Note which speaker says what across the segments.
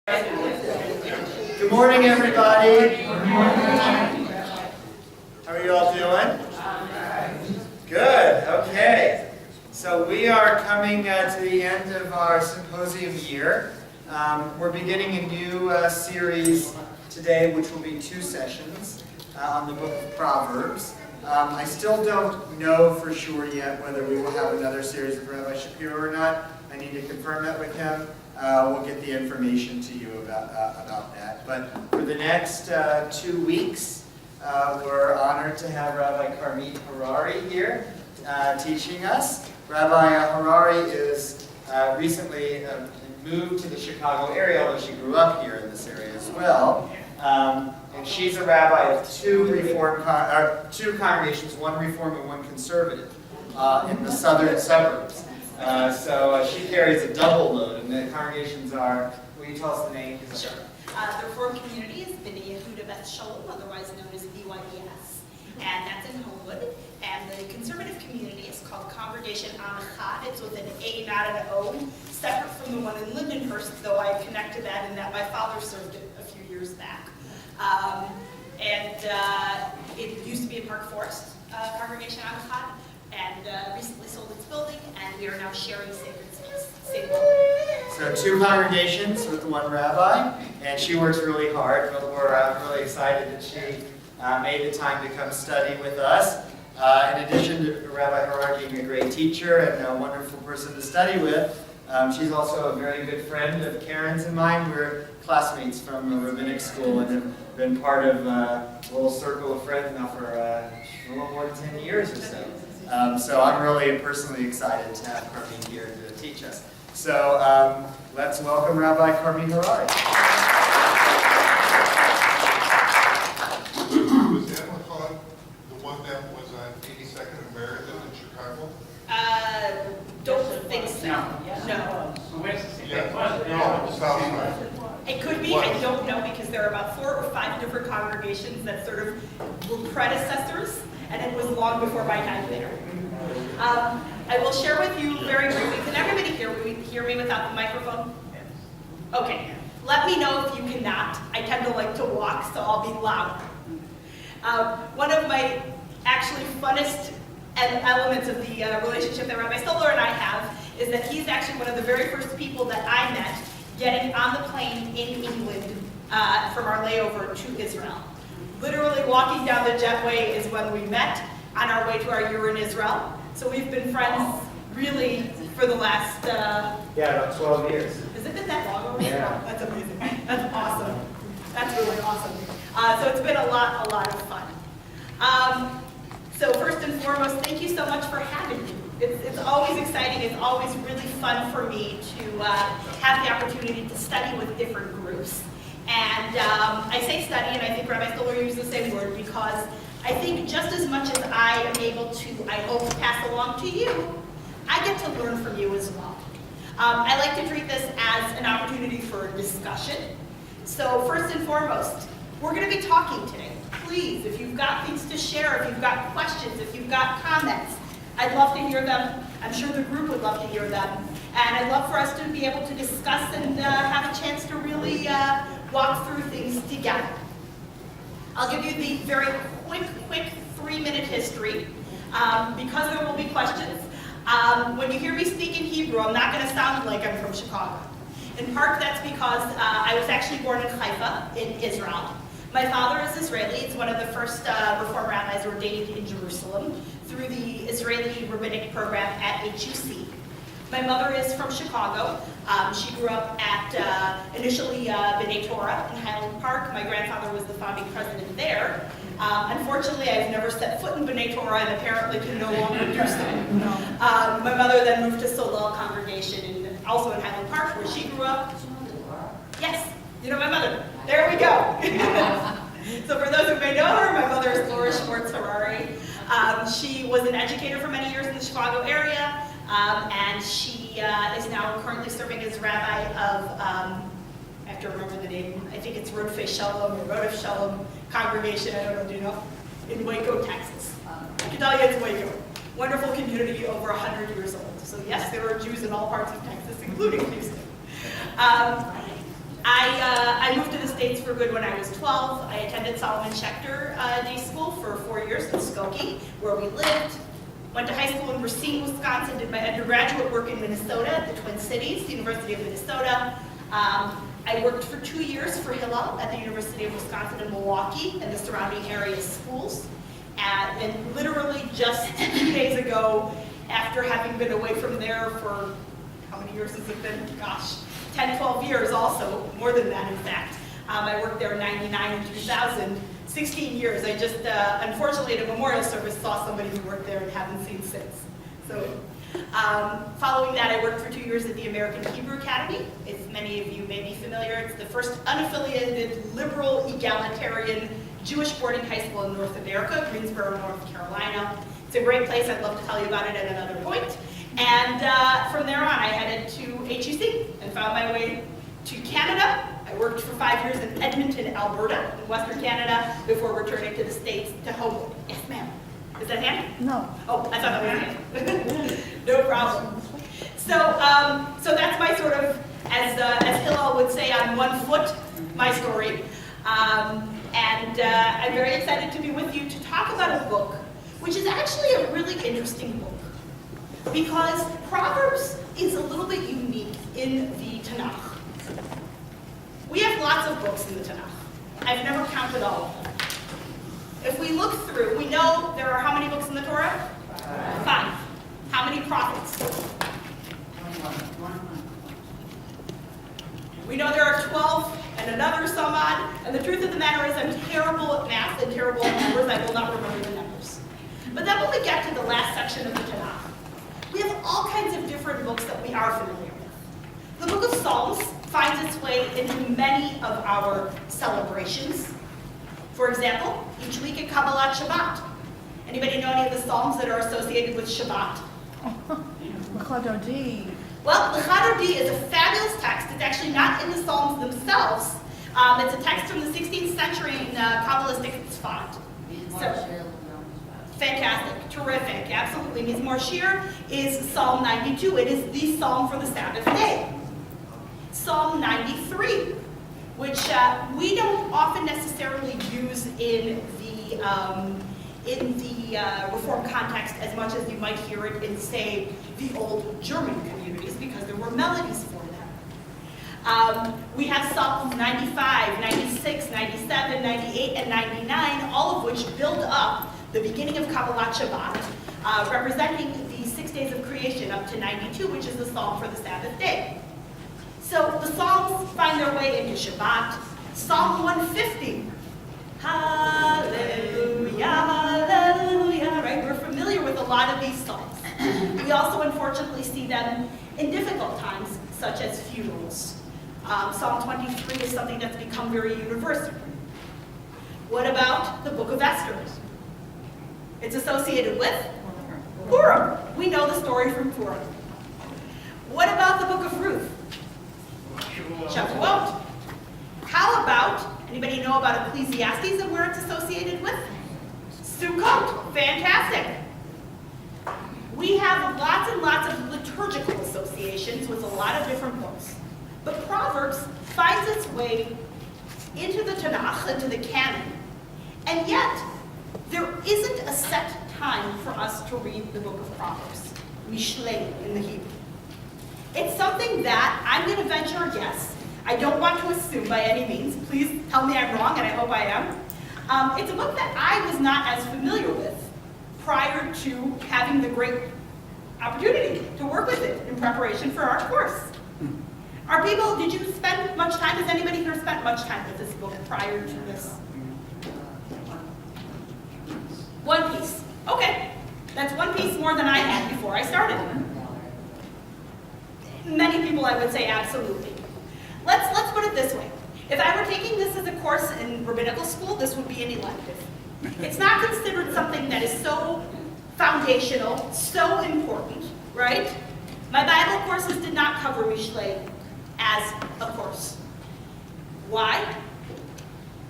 Speaker 1: Good morning, everybody. How are you all doing? Good. Okay. So we are coming to the end of our symposium year. We're beginning a new series today, which will be 2 sessions on the book of Proverbs. I still don't know for sure yet whether we will have another series of Rabbi Shapiro or not. I need to confirm that with him. We'll get the information to you about that. But for the next 2 weeks, we're honored to have Rabbi Carmit Harari here teaching us. Rabbi Harari is recently moved to the Chicago area, although she grew up here in this area as well. And she's a rabbi of two congregations, one Reform and one Conservative, in the southern suburbs. So she carries a double load, and the congregations are, will you tell us the name?
Speaker 2: Sure. The Reform community is Yehudah Beth Shalom, otherwise known as BYES, and that's in Homewood. And the conservative community is called Congregation Echad. It's with an A, not an O, separate from the one in Lindenhurst, though I connected that in that my father served it a few years back. It used to be a Park Forest Congregation Echad, and recently sold its building, and we are now sharing sacred space.
Speaker 1: So 2 congregations with one rabbi, and she works really hard, but we're really excited that she made the time to come study with us. In addition to Rabbi Harari being a great teacher and a wonderful person to study with, she's also a very good friend of Karen's and mine. We're classmates from a rabbinic school and have been part of a little circle of friends now for a little more than 10 years or so. So I'm really personally excited to have Carmit here to teach us. So let's welcome Rabbi Carmit Harari.
Speaker 3: Was the Echad the one that was on 82nd and Meredith in Chicago?
Speaker 2: Don't think so. No.
Speaker 3: South side.
Speaker 2: It could be, I don't know, because there are about 4 or 5 different congregations that sort of were predecessors, and it was long before my time there. I will share with you very briefly. Can everybody hear me without the microphone? Okay. Let me know if you cannot. I tend to like to walk, so I'll be loud. One of my actually funnest elements of the relationship that Rabbi Stoller and I have is that he's actually one of the very first people that I met getting on the plane in England from our layover to Israel. Literally walking down the jetway is when we met on our way to our year in Israel. So we've been friends really for the last...
Speaker 1: about 12 years.
Speaker 2: Has it been that long already?
Speaker 1: Yeah.
Speaker 2: That's amazing. That's awesome. That's really awesome. So it's been a lot of fun. So first and foremost, thank you so much for having me. It's always exciting. It's always really fun for me to have the opportunity to study with different groups. And I say study, and I think Rabbi Stoller used the same word, because I think just as much as I am able to, I hope, pass along to you, I get to learn from you as well. I like to treat this as an opportunity for a discussion. So first and foremost, we're going to be talking today. Please, if you've got things to share, if you've got questions, if you've got comments, I'd love to hear them. I'm sure the group would love to hear them. And I'd love for us to be able to discuss and have a chance to really walk through things together. I'll give you the very quick 3-minute history, because there will be questions. When you hear me speak in Hebrew, I'm not going to sound like I'm from Chicago. In part, that's because I was actually born in Haifa, in Israel. My father is Israeli. He's one of the first Reform rabbis ordained in Jerusalem through the Israeli rabbinic program at HUC. My mother is from Chicago. She grew up at initially B'nai Torah in Highland Park. My grandfather was the founding president there. Unfortunately, I've never set foot in B'nai Torah and apparently can no longer do so. My mother then moved to Solel congregation, and also in Highland Park, where she grew up. Yes, you know my mother. There we go. So for those who may know her, my mother is Laura Schwartz Harari. She was an educator for many years in the Chicago area, and she is now currently serving as rabbi of, I have to remember the name, I think it's Rodef Shalom or Rodef Shalom congregation, I don't know, do you know? In Waco, Texas. I can tell you it's Waco. Wonderful community, over 100 years old. So yes, there are Jews in all parts of Texas, including Houston. I I moved to the States for good when I was 12. I attended Solomon Schechter Day School for 4 years in Skokie, where we lived. Went to high school in Racine, Wisconsin, did my undergraduate work in Minnesota at the Twin Cities, the University of Minnesota. I worked for 2 years for Hillel at the University of Wisconsin in Milwaukee and the surrounding area schools. And literally just 2 days ago, after having been away from there for, how many years has it been? Gosh, 10, 12 years also, more than that in fact. I worked there in 99 and 2000, 16 years. I just, unfortunately at a memorial service, saw somebody who worked there and haven't seen since. So, following that, I worked for 2 years at the American Hebrew Academy. As many of you may be familiar, it's the first unaffiliated, liberal, egalitarian Jewish boarding high school in North America, Greensboro, North Carolina. It's a great place. I'd love to tell you about it at another point. And from there on, I headed to HEC and found my way to Canada. I worked for 5 years in Edmonton, Alberta, in Western Canada, before returning to the States to Homewood. Yes, ma'am. Is that Hannah?
Speaker 4: No.
Speaker 2: Oh, I thought that was Hannah. No problem. So, so that's my sort of, as Hillel would say, on one foot, my story. And I'm very excited to be with you to talk about a book, which is actually a really interesting book, because Proverbs is a little bit unique in the Tanakh. We have lots of books in the Tanakh. I've never counted all of them. If we look through, we know there are how many books in the Torah? 5. How many prophets? We know there are 12 and another some odd, and the truth of the matter is I'm terrible at math and terrible at numbers. I will not remember the numbers. But then when we get to the last section of the Tanakh, we have all kinds of different books that we are familiar with. The book of Psalms finds its way into many of our celebrations. For example, each week at Kabbalat Shabbat. Anybody know any of the Psalms that are associated with Shabbat?
Speaker 4: Echad.
Speaker 2: Well, the Echad is a fabulous text. It's actually not in the Psalms themselves. It's a text from the 16th century in Kabbalistic font. So, fantastic, terrific, absolutely. Mizmor Shir is Psalm 92. It is the psalm for the Sabbath day. Psalm 93, which we don't often necessarily use in the Reform context as much as you might hear it in, say, the old German communities, because there were melodies for them. We have Psalms 95, 96, 97, 98, and 99, all of which build up the beginning of Kabbalat Shabbat, representing the 6 days of creation up to 92, which is the psalm for the Sabbath day. So the Psalms find their way into Shabbat. Psalm 150. Hallelujah, hallelujah, right? We're familiar with a lot of these psalms. We also unfortunately see them in difficult times, such as funerals. Psalm 23 is something that's become very universal. What about the book of Esther? It's associated with Purim. We know the story from Purim. What about the book of Ruth? Shavuot. How about, anybody know about Ecclesiastes and where it's associated with? Sukkot. Fantastic. We have lots and lots of liturgical associations with a lot of different books. But Proverbs finds its way into the Tanakh, into the canon. And yet, there isn't a set time for us to read the book of Proverbs. Mishlei in the Hebrew. It's something that I'm going to venture a guess. I don't want to assume by any means. Please tell me I'm wrong, and I hope I am. It's a book that I was not as familiar with prior to having the great opportunity to work with it in preparation for our course. Are people, did you spend much time, has anybody here spent much time with this book prior to this? One piece. Okay. That's one piece more than I had before I started. Many people, I would say, absolutely. Let's put it this way. If I were taking this as a course in rabbinical school, this would be an elective. It's not considered something that is so foundational, so important, right? My Bible courses did not cover Mishlei as a course. Why?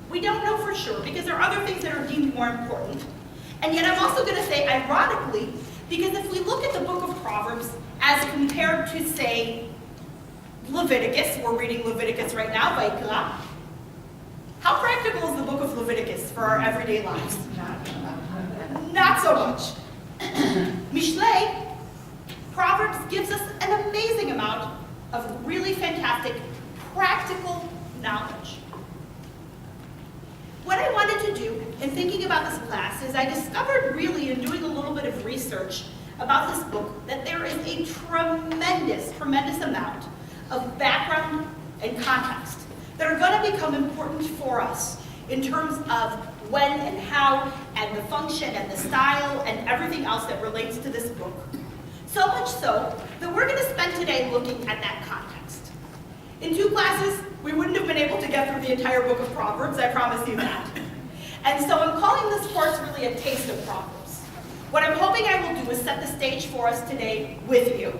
Speaker 2: We don't know for sure, because there are other things that are deemed more important. And yet I'm also going to say, ironically, because if we look at the book of Proverbs as compared to, say, Leviticus, we're reading Leviticus right now, Vayikra, everyday lives. Not so much. Mishlei, Proverbs gives us an amazing amount of really fantastic practical knowledge. What I wanted to do in thinking about this class is I discovered really in doing a little bit of research about this book that there is a tremendous amount of background and context that are going to become important for us in terms of when and how and the function and the style and everything else that relates to this book. So much so that we're going to spend today looking at that context. In 2 classes, we wouldn't have been able to get through the entire book of Proverbs, I promise you that. And so I'm calling this course really a taste of Proverbs. What I'm hoping I will do is set the stage for us today with you.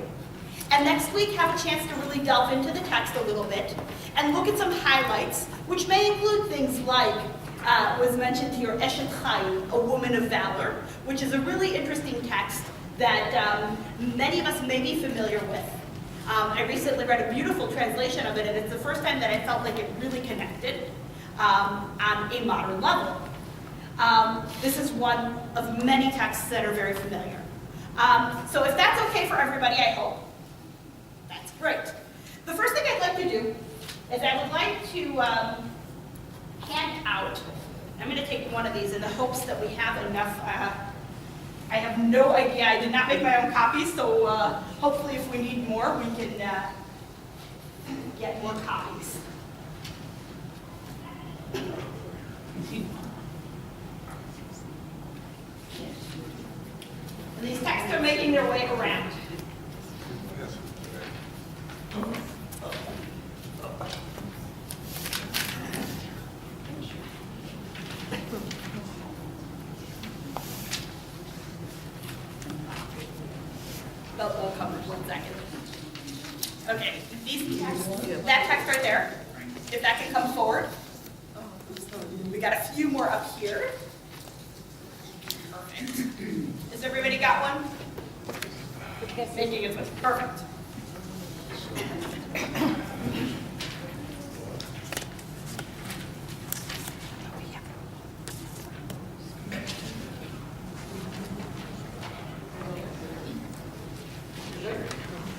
Speaker 2: And next week have a chance to really delve into the text a little bit and look at some highlights, which may include things like, was mentioned here, Echad, a woman of valor, which is a really interesting text that many of us may be familiar with. I recently read a beautiful translation of it, and it's the first time that I felt like it really connected on a modern level. This is one of many texts that are very familiar. So if that's okay for everybody, I hope. That's great. The first thing I'd like to do is I would like to hand out, I'm going to take one of these in the hopes that we have enough. I have no idea. I did not make my own copies, so hopefully if we need more, we can get more copies. And these texts are making their way around. They'll come in 1 second. Okay, these texts, that text right there, if that can come forward. We got a few more up here. Perfect. Has everybody got one? Making it perfect.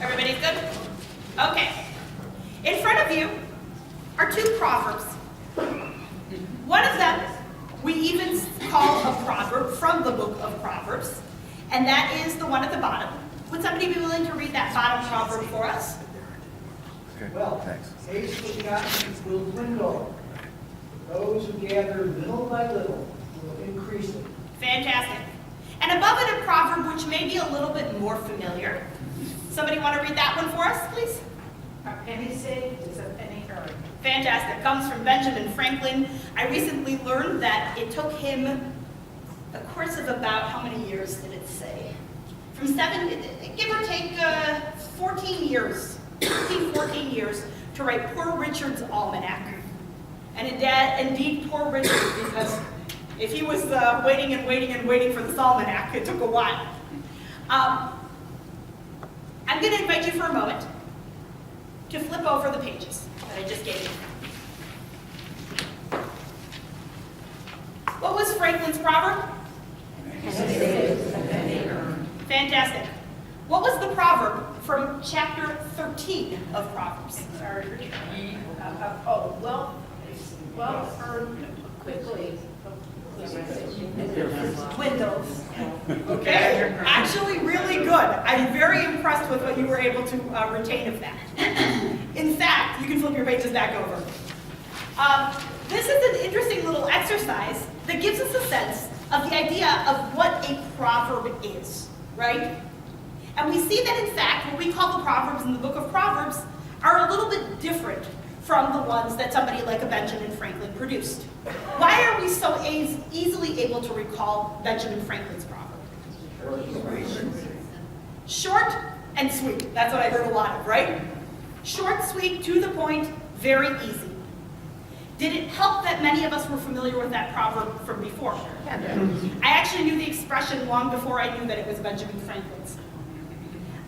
Speaker 2: Everybody's good? Okay. In front of you are 2 proverbs. One of them we even call a proverb from the book of Proverbs, and that is the one at the bottom. Would somebody be willing to read that bottom proverb for us?
Speaker 4: Okay,
Speaker 5: Well,
Speaker 4: thanks.
Speaker 5: haste for gotten will dwindle. Those who gather little by little will increase it.
Speaker 2: Fantastic. And above it a proverb which may be a little bit more familiar. Somebody want to read that one for us, please?
Speaker 6: A penny saved is a penny earned.
Speaker 2: Fantastic. Comes from Benjamin Franklin. I recently learned that it took him a course of about, how many years did it say? From 7, give or take 14 years, 14 years to write Poor Richard's Almanac. And indeed, Poor Richard, because if he was waiting for this almanac, it took a while. I'm going to invite you for a moment to flip over the pages that I just gave you. What was Franklin's proverb? Fantastic. What was the proverb from chapter 13 of Proverbs?
Speaker 6: Wealth earned quickly.
Speaker 2: Windows. Okay, actually really good. I'm very impressed with what you were able to retain of that. In fact, you can flip your pages back over. This is an interesting little exercise that gives us a sense of the idea of what a proverb is, right? And we see that in fact, what we call the Proverbs in the book of Proverbs are a little bit different from the ones that somebody like a Benjamin Franklin produced. Why are we so easily able to recall Benjamin Franklin's proverb? Short and sweet. That's what I heard a lot of, right? Short, sweet, to the point, very easy. Did it help that many of us were familiar with that proverb from before? I actually knew the expression long before I knew that it was Benjamin Franklin's.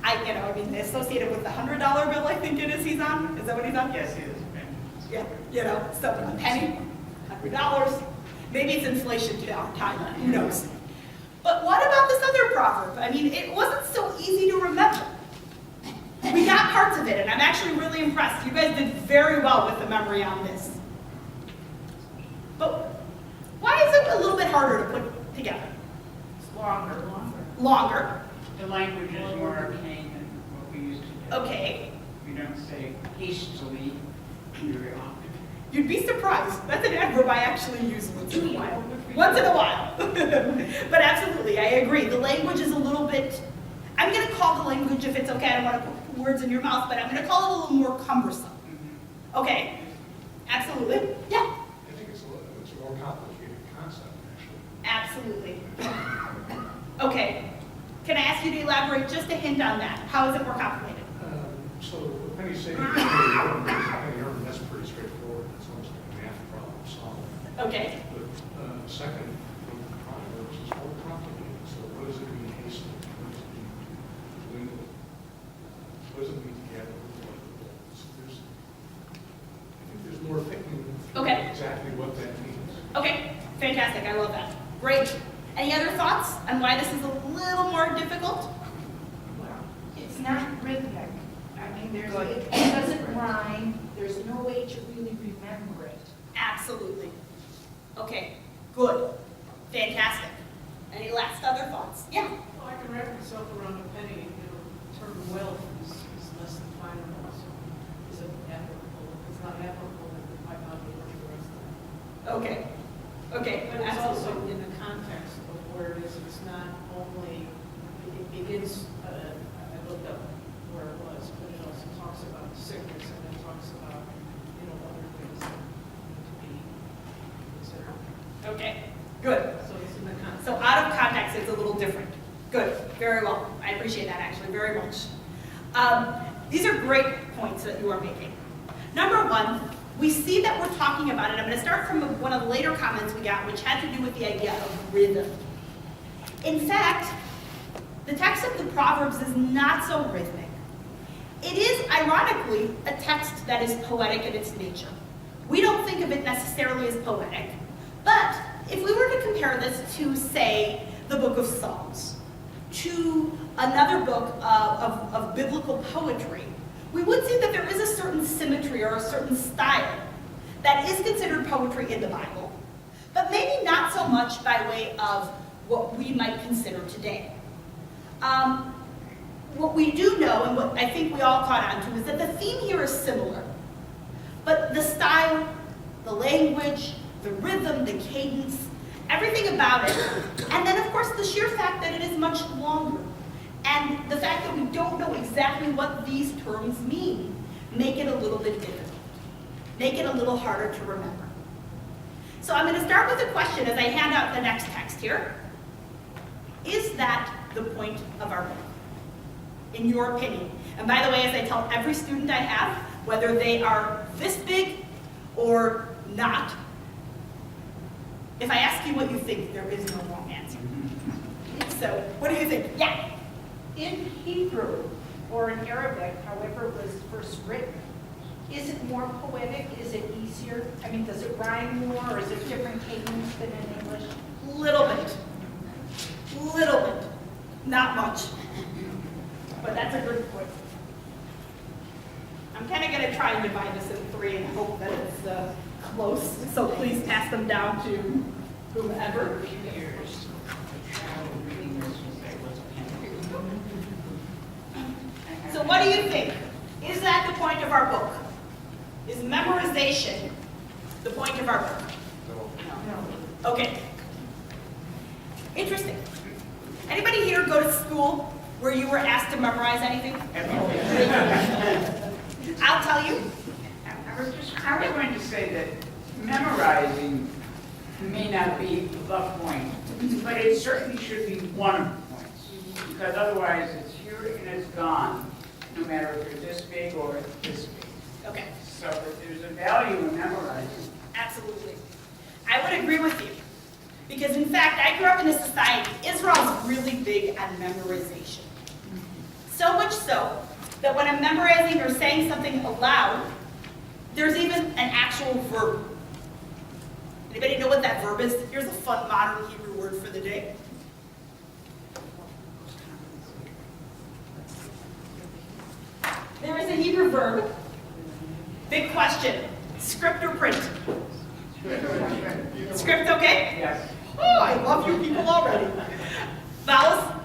Speaker 2: Associated with the $100 bill, I think it is he's on. Is that what he's on?
Speaker 1: Yes, he is.
Speaker 2: Yeah, so a penny, $100. Maybe it's inflation time, who knows? But what about this other proverb? I mean, it wasn't so easy to remember. We got parts of it, and I'm actually really impressed. You guys did very well with the memory on this. But why is it a little bit harder to put together?
Speaker 6: It's longer.
Speaker 2: Longer.
Speaker 4: The language is more arcane than what we used to do.
Speaker 2: Okay.
Speaker 4: We don't say hastily very often.
Speaker 2: You'd be surprised. That's an adverb I actually use once in a while. Once in a while. But absolutely, I agree. The language is a little bit, I'm going to call the language, if it's okay, I don't want to put words in your mouth, but I'm going to call it a little more cumbersome. Okay? Absolutely. Yeah.
Speaker 3: I think it's a more complicated concept, actually.
Speaker 2: Absolutely. Okay. Can I ask you to elaborate just a hint on that? How is it more complicated?
Speaker 7: So what Penny's saying, that's pretty straightforward. It's almost like a math problem solved.
Speaker 2: Okay.
Speaker 7: But second, Proverbs is more complicated. So what does it mean hastily? What does it mean lingually? What does it mean together? I think there's more thinking
Speaker 2: Okay.
Speaker 7: exactly what that means.
Speaker 2: Okay. Fantastic. I love that. Great. Any other thoughts on why this is a little more difficult?
Speaker 6: Well, it's not rhythmic. I mean, it doesn't rhyme. There's no way to really remember it.
Speaker 2: Absolutely. Okay, good. Fantastic. Any last other thoughts? Yeah.
Speaker 8: Well, I can wrap myself around a penny, the term wealth is less than $5, so is it applicable? If it's not applicable, then it might not be worth the rest of it.
Speaker 2: Okay. Okay,
Speaker 8: But it's
Speaker 2: absolutely.
Speaker 8: also in the context of where it is, it's not only, it begins, I looked up where it was, but it also talks about sickness and it talks about, other things that need to be considered.
Speaker 2: Okay, good.
Speaker 8: So it's in the context.
Speaker 2: So out of context, it's a little different. Good, very well. I appreciate that actually very much. These are great points that you are making. Number one, we see that we're talking about it. I'm going to start from one of the later comments we got, which had to do with the idea of rhythm. In fact, the text of the Proverbs is not so rhythmic. It is, ironically, a text that is poetic in its nature. We don't think of it necessarily as poetic, but if we were to compare this to, say, the book of Psalms, to another book of biblical poetry, we would see that there is a certain symmetry or a certain style that is considered poetry in the Bible, but maybe not so much by way of what we might consider today. What we do know, and what I think we all caught on to, is that the theme here is similar, but the style, the language, the rhythm, the cadence, everything about it, and then of course the sheer fact that it is much longer, and the fact that we don't know exactly what these terms mean, make it a little bit difficult, make it a little harder to remember. So I'm going to start with a question as I hand out the next text here. Is that the point of our book, in your opinion? And by the way, as I tell every student I have, whether they are this big or not, if I ask you what you think, there is no wrong answer. So, what do you think? Yeah?
Speaker 6: In Hebrew or in Arabic, however it was first written, is it more poetic? Is it easier? I mean, does it rhyme more, or is it different cadence than in English?
Speaker 2: Little bit. Little bit. Not much. But that's a good point. I'm kind of going to try and divide this in three and hope that it's close. So please pass them down to whomever. So what do you think? Is that the point of our book? Is memorization the point of our book?
Speaker 3: No.
Speaker 2: Okay. Interesting. Anybody here go to school where you were asked to memorize anything? I'll tell you.
Speaker 4: I was going to say that memorizing may not be the point, but it certainly should be one of the points, because otherwise it's here and it's gone, no matter if you're this big or this big.
Speaker 2: Okay.
Speaker 4: So there's a value in memorizing.
Speaker 2: Absolutely. I would agree with you. Because in fact, I grew up in a society, Israel's really big on memorization. So much so that when I'm memorizing or saying something aloud, there's even an actual verb. Anybody know what that verb is? Here's a fun modern Hebrew word for the day. There is a Hebrew verb. Big question. Script or print? Script, okay?
Speaker 4: Yes.
Speaker 2: Oh, I love you people already. Vowels?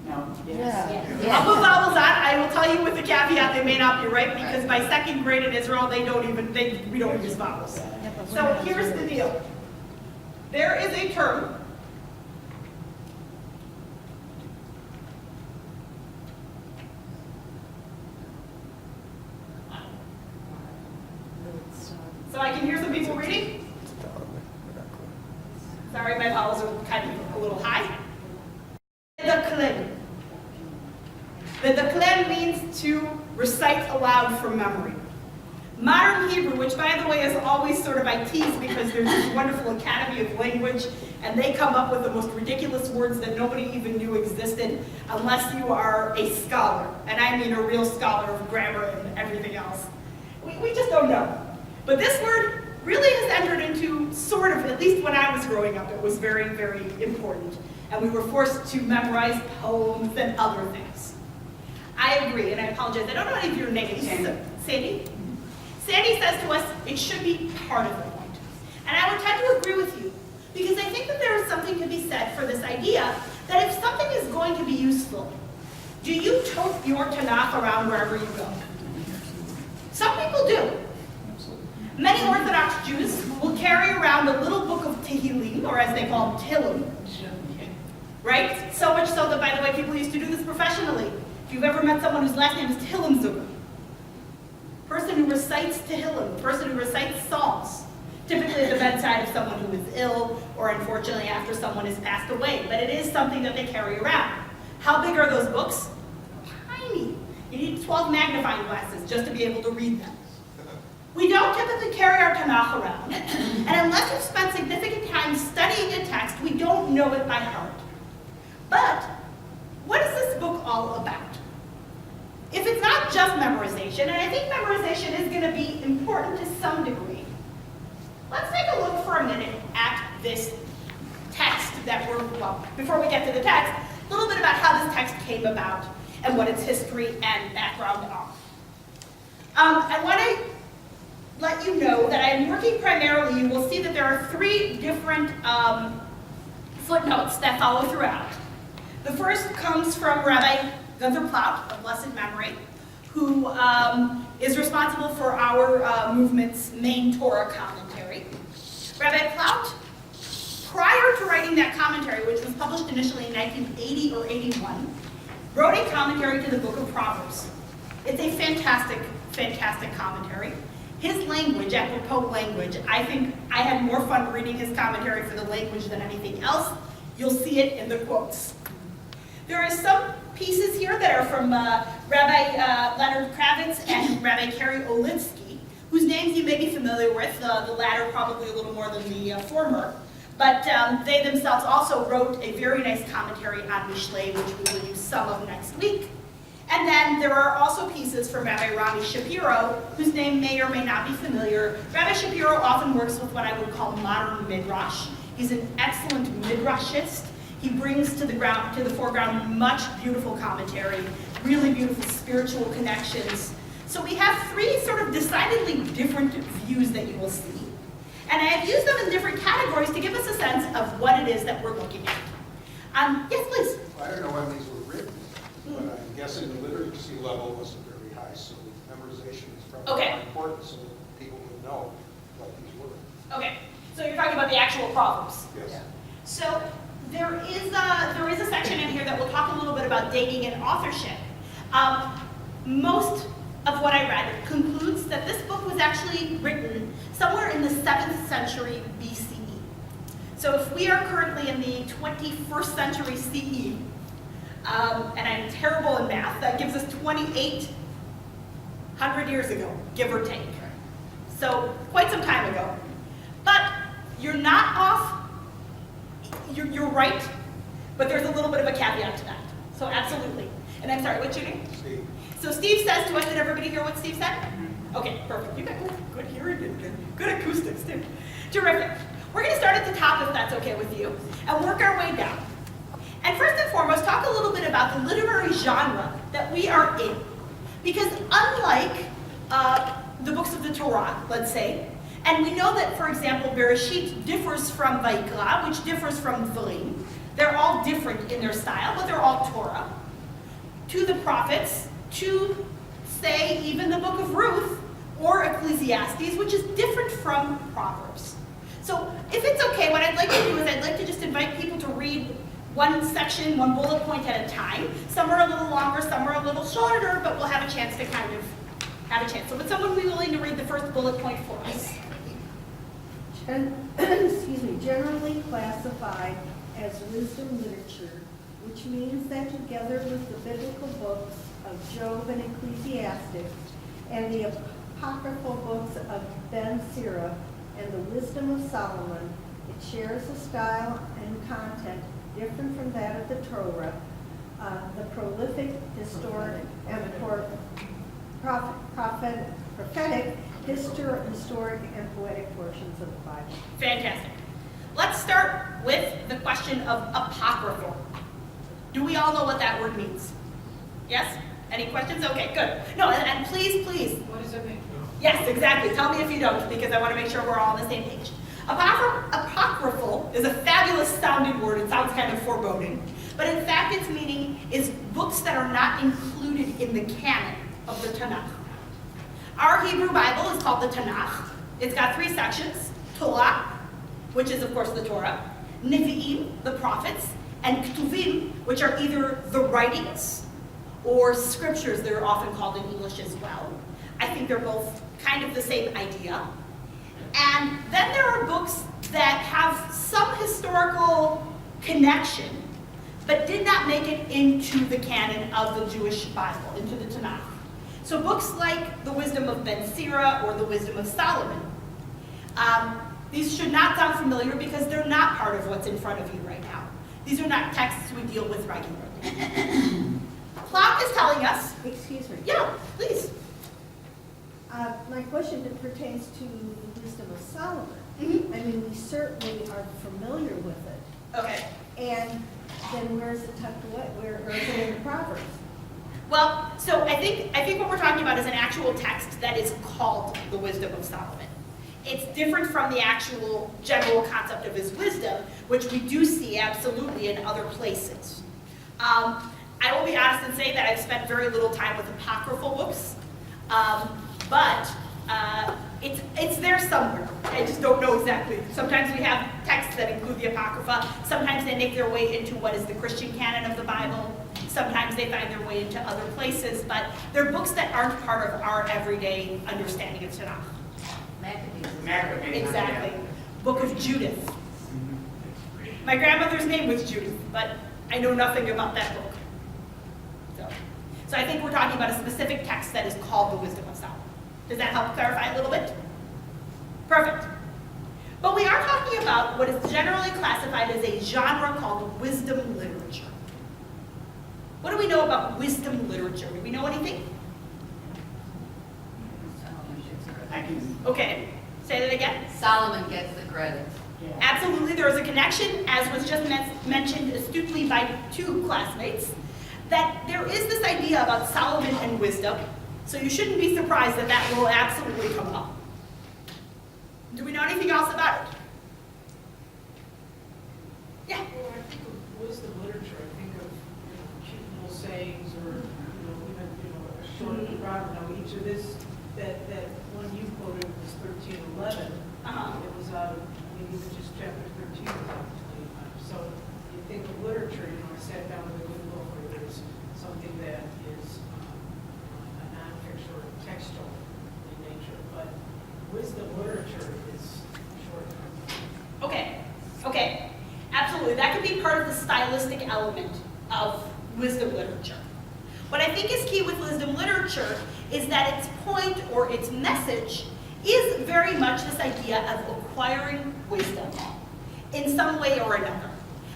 Speaker 4: No.
Speaker 2: I'll put vowels on. I will tell you with the caveat they may not be right because by second grade in Israel we don't use vowels. So here's the deal. There is a term so I can hear some people reading. Sorry, my vowels are kind of a little high. The Echad means to recite aloud from memory. Modern Hebrew, which by the way is always sort of I tease because there's this wonderful Academy of Language and they come up with the most ridiculous words that nobody even knew existed unless you are a scholar. And I mean a real scholar of grammar and everything else. We just don't know. But this word really has entered into sort of, at least when I was growing up, it was very, very important. And we were forced to memorize poems and other things. I agree, and I apologize. I don't know any of your names. Sandy? Sandy says to us, it should be part of the point. And I would tend to agree with you, because I think that there is something to be said for this idea that if something is going to be useful, do you tote your Tanakh around wherever you go? Some people do. Many Orthodox Jews will carry around a little book of Tehillim, or as they call them, Tehillim. Right? So much so that, by the way, people used to do this professionally. If you've ever met someone whose last name is Tehillim Zuger, person who recites Tehillim, person who recites Psalms, typically at the bedside of someone who is ill, or unfortunately after someone has passed away. But it is something that they carry around. How big are those books? Tiny. You need 12 magnifying glasses just to be able to read them. We don't typically carry our Tanakh around, and unless we've spent significant time studying a text, we don't know it by heart. But what is this book all about? If it's not just memorization, and I think memorization is going to be important to some degree, let's take a look for a minute at this text that before we get to the text, a little bit about how this text came about and what its history and background are. I want to let you know that I am working primarily, you will see that there are 3 different footnotes that follow throughout. The first comes from Rabbi Gunther Plaut, of blessed memory, who is responsible for our movement's main Torah commentary. Rabbi Plaut, prior to writing that commentary, which was published initially in 1980 or 81, wrote a commentary to the book of Proverbs. It's a fantastic, fantastic commentary. His language, apropos language, I think I had more fun reading his commentary for the language than anything else. You'll see it in the quotes. There are some pieces here that are from Rabbi Leonard Kravitz and Rabbi Kerry Olitsky, whose names you may be familiar with, the latter probably a little more than the former. But they themselves also wrote a very nice commentary on Mishlei, which we will use some of next week. And then there are also pieces from Rabbi Rami Shapiro, whose name may or may not be familiar. Rabbi Shapiro often works with what I would call modern midrash. He's an excellent midrashist. He brings to the foreground much beautiful commentary, really beautiful spiritual connections. So we have 3 sort of decidedly different views that you will see. And I have used them in different categories to give us a sense of what it is that we're looking at. Yes, please.
Speaker 9: I don't know when these were written, but I'm guessing the literacy level wasn't very high, so memorization is probably
Speaker 2: Okay.
Speaker 9: more important so that people would know what these were.
Speaker 2: Okay, so you're talking about the actual Proverbs.
Speaker 9: Yes.
Speaker 2: So there is a section in here that will talk a little bit about dating and authorship. Most of what I read concludes that this book was actually written somewhere in the 7th century BCE. So if we are currently in the 21st century CE, and I'm terrible in math, that gives us 2,800 years ago, give or take. So quite some time ago. But you're not off. You're right, but there's a little bit of a caveat to that. So absolutely. And I'm sorry, what's your name?
Speaker 9: Steve.
Speaker 2: So Steve says to us, did everybody hear what Steve said? Okay, perfect. You got good hearing and good acoustics too. Terrific. We're going to that's okay with you, and work our way down. And first and foremost, talk a little bit about the literary genre that we are in. Because unlike the books of the Torah, let's say, and we know that, for example, Bereshit differs from Vayikra, which differs from Dvarim. They're all different in their style, but they're all Torah. To the prophets, to, say, even the book of Ruth, or Ecclesiastes, which is different from Proverbs. So if it's okay, what I'd like to do is I'd like to just invite people to read one section, one bullet point at a time. Some are a little longer, some are a little shorter, but we'll have a chance to kind of have a chance. So would someone be willing to read the first bullet point for us?
Speaker 10: Generally classified as wisdom literature, which means that together with the biblical books of Job and Ecclesiastes and the apocryphal books of Ben Sirach and the wisdom of Solomon, it shares a style and content different from that of the Torah, the prolific, historic, and prophetic, historic, and poetic portions of the Bible.
Speaker 2: Fantastic. Let's start with the question of apocryphal. Do we all know what that word means? Yes? Any questions? Okay, good. No, and please,
Speaker 8: What does it mean?
Speaker 2: yes, exactly. Tell me if you don't, because I want to make sure we're all on the same page. Apocryphal is a fabulous sounding word. It sounds kind of foreboding. But in fact, its meaning is books that are not included in the canon of the Tanakh. Our Hebrew Bible is called the Tanakh. It's got 3 sections: Torah, which is of course the Torah, Nevi'im, the prophets, and Ketuvim, which are either the writings or scriptures. They're often called in English as well. I think they're both kind of the same idea. And then there are books that have some historical connection, but did not make it into the canon of the Jewish Bible, into the Tanakh. So books like the Wisdom of Ben Sirach or the Wisdom of Solomon, these should not sound familiar because they're not part of what's in front of you right now. These are not texts we deal with regularly. Clock is telling us.
Speaker 10: Excuse me.
Speaker 2: Yeah, please.
Speaker 10: My question pertains to the wisdom of Solomon.
Speaker 2: Mhm.
Speaker 10: I mean, we certainly are familiar with it.
Speaker 2: Okay.
Speaker 10: And then where's it tucked away? Where is it in the Proverbs?
Speaker 2: Well, so I think what we're talking about is an actual text that is called the Wisdom of Solomon. It's different from the actual general concept of his wisdom, which we do see absolutely in other places. I will be honest and say that I've spent very little time with apocryphal books, but it's there somewhere. I just don't know exactly. Sometimes we have texts that include the Apocrypha. Sometimes they make their way into what is the Christian canon of the Bible. Sometimes they find their way into other places, but they're books that aren't part of our everyday understanding of Tanakh.
Speaker 4: Maccabees.
Speaker 2: Exactly. Book of Judith. My grandmother's name was Judith, but I know nothing about that book. So I think we're talking about a specific text that is called the Wisdom of Solomon. Does that help clarify a little bit? Perfect. But we are talking about what is generally classified as a genre called wisdom literature. What do we know about wisdom literature? Do we know anything? Okay, say that again.
Speaker 11: Solomon gets the credit.
Speaker 2: Absolutely, there is a connection, as was just mentioned astutely by 2 classmates, that there is this idea about Solomon and wisdom, so you shouldn't be surprised that that will absolutely come up. Do we know anything else about it? Yeah?
Speaker 8: Well, I think of wisdom literature, I think of cute little sayings or, even, a short proverb. Now, each of this, that one you quoted was 13:11. It was out of, maybe even just chapter 13 was out of 25. So you think of literature, I sat down with a good book where there's something that is a non-fiction or textual in nature, but wisdom literature is short.
Speaker 2: Okay, absolutely. That could be part of the stylistic element of wisdom literature. What I think is key with wisdom literature is that its point or its message is very much this idea of acquiring wisdom in some way or another.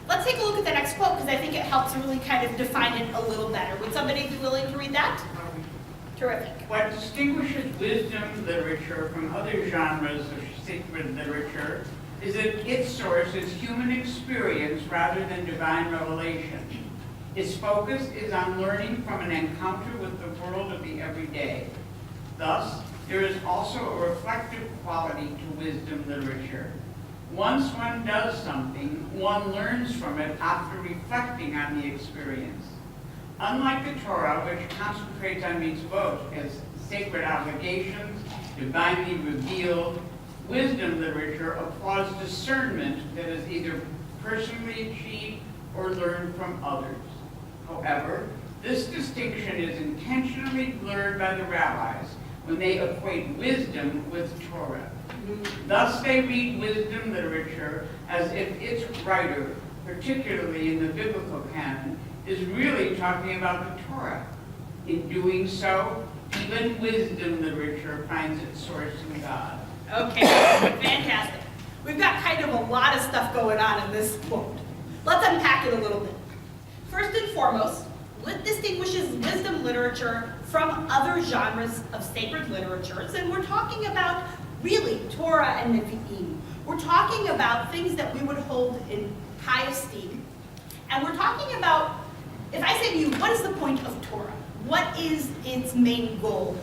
Speaker 2: Let's take a look at the next quote because I think it helps really kind of define it a little better. Would somebody be willing to read that? Terrific.
Speaker 4: What distinguishes wisdom literature from other genres of sacred literature is that its source is human experience rather than divine revelation. Its focus is on learning from an encounter with the world of the everyday. Thus, there is also a reflective quality to wisdom literature. Once one does something, one learns from it after reflecting on the experience. Unlike the Torah, which concentrates on mitzvot as sacred obligations, divinely revealed, wisdom literature applauds discernment that is either personally achieved or learned from others. However, this distinction is intentionally blurred by the rabbis when they equate wisdom with Torah. Thus, they read wisdom literature as if its writer, particularly in the biblical canon, is really talking about the Torah. In doing so, even wisdom literature finds its source in God.
Speaker 2: Okay, fantastic. We've got kind of a lot of stuff going on in this quote. Let's unpack it a little bit. First and foremost, what distinguishes wisdom literature from other genres of sacred literatures? And we're talking about really Torah and Nevi'im. We're talking about things that we would hold in high esteem. And we're talking about, if I say to you, what is the point of Torah? What is its main goal?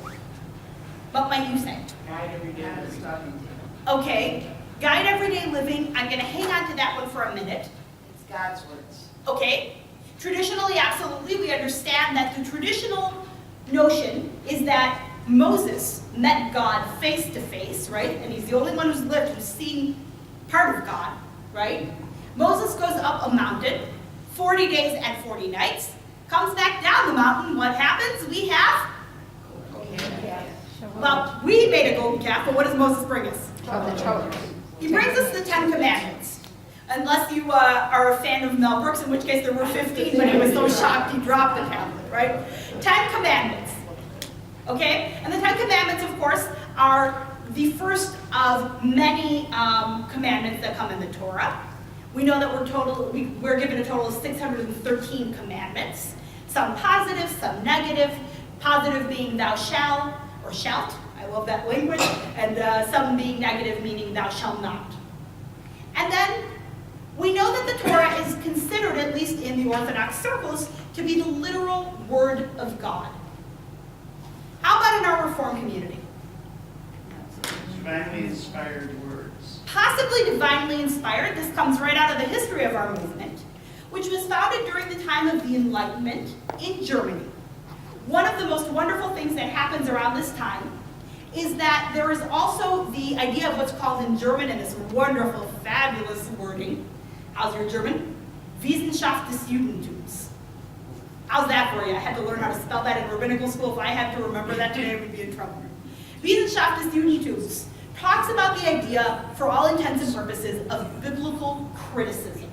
Speaker 2: What might you say?
Speaker 4: Guide everyday living.
Speaker 2: Okay, guide everyday living. I'm going to hang on to that one for a minute.
Speaker 11: It's God's words.
Speaker 2: Okay, traditionally, absolutely, we understand that the traditional notion is that Moses met God face to face, right? And he's the only one who's lived who's seen part of God, right? Moses goes up a mountain, 40 days and 40 nights, comes back down the mountain. What happens? We have? Well, we made a golden calf, but what does Moses bring us? He brings us the 10 Commandments. Unless you are a fan of Mel Brooks, in which case there were 15, but he was so shocked he dropped the tablet, right? 10 Commandments. Okay? And the 10 Commandments, of course, are the first of many commandments that come in the Torah. We know that we're given a total of 613 commandments. Some positive, some negative. Positive being thou shalt, or shalt, I love that language, and some being negative, meaning thou shalt not. And then we know that the Torah is considered, at least in the Orthodox circles, to be the literal word of God. How about in our Reform community?
Speaker 4: Divinely inspired words.
Speaker 2: Possibly divinely inspired. This comes right out of the history of our movement, which was founded during the time of the Enlightenment in Germany. One of the most wonderful things that happens around this time is that there is also the idea of what's called in German, and this wonderful, fabulous wording. How's your German? Wissenschaft des Judentums. How's that for you? I had to learn how to spell that in rabbinical school. If I had to remember that today, I would be in trouble. Wissenschaft des Judentums talks about the idea, for all intents and purposes, of biblical criticism.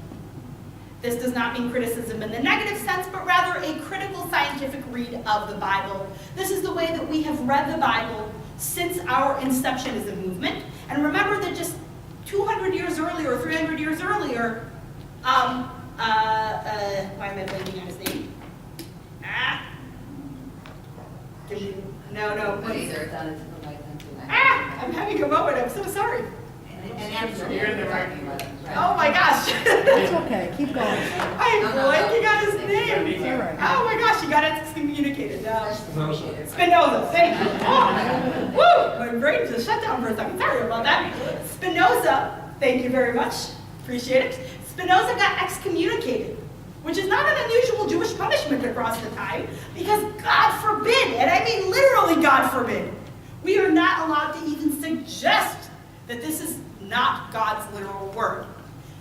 Speaker 2: This does not mean criticism in the negative sense, but rather a critical scientific read of the Bible. This is the way that we have read the Bible since our inception as a movement. And remember that just 200 years earlier, or 300 years earlier, why am I blanking on his name? No. I'm having a moment, I'm so sorry.
Speaker 4: You're in the right.
Speaker 2: Oh my gosh.
Speaker 10: It's okay, keep going.
Speaker 2: I'm blanking on his name.
Speaker 10: It's all right.
Speaker 2: Oh my gosh, you got it excommunicated. Spinoza, thank you. Oh, woo, my brain just shut down for a second. Sorry about that. Spinoza, thank you very much. Appreciate it. Spinoza got excommunicated, which is not an unusual Jewish punishment across the time, because God forbid, and I mean literally God forbid, we are not allowed to even suggest that this is not God's literal word.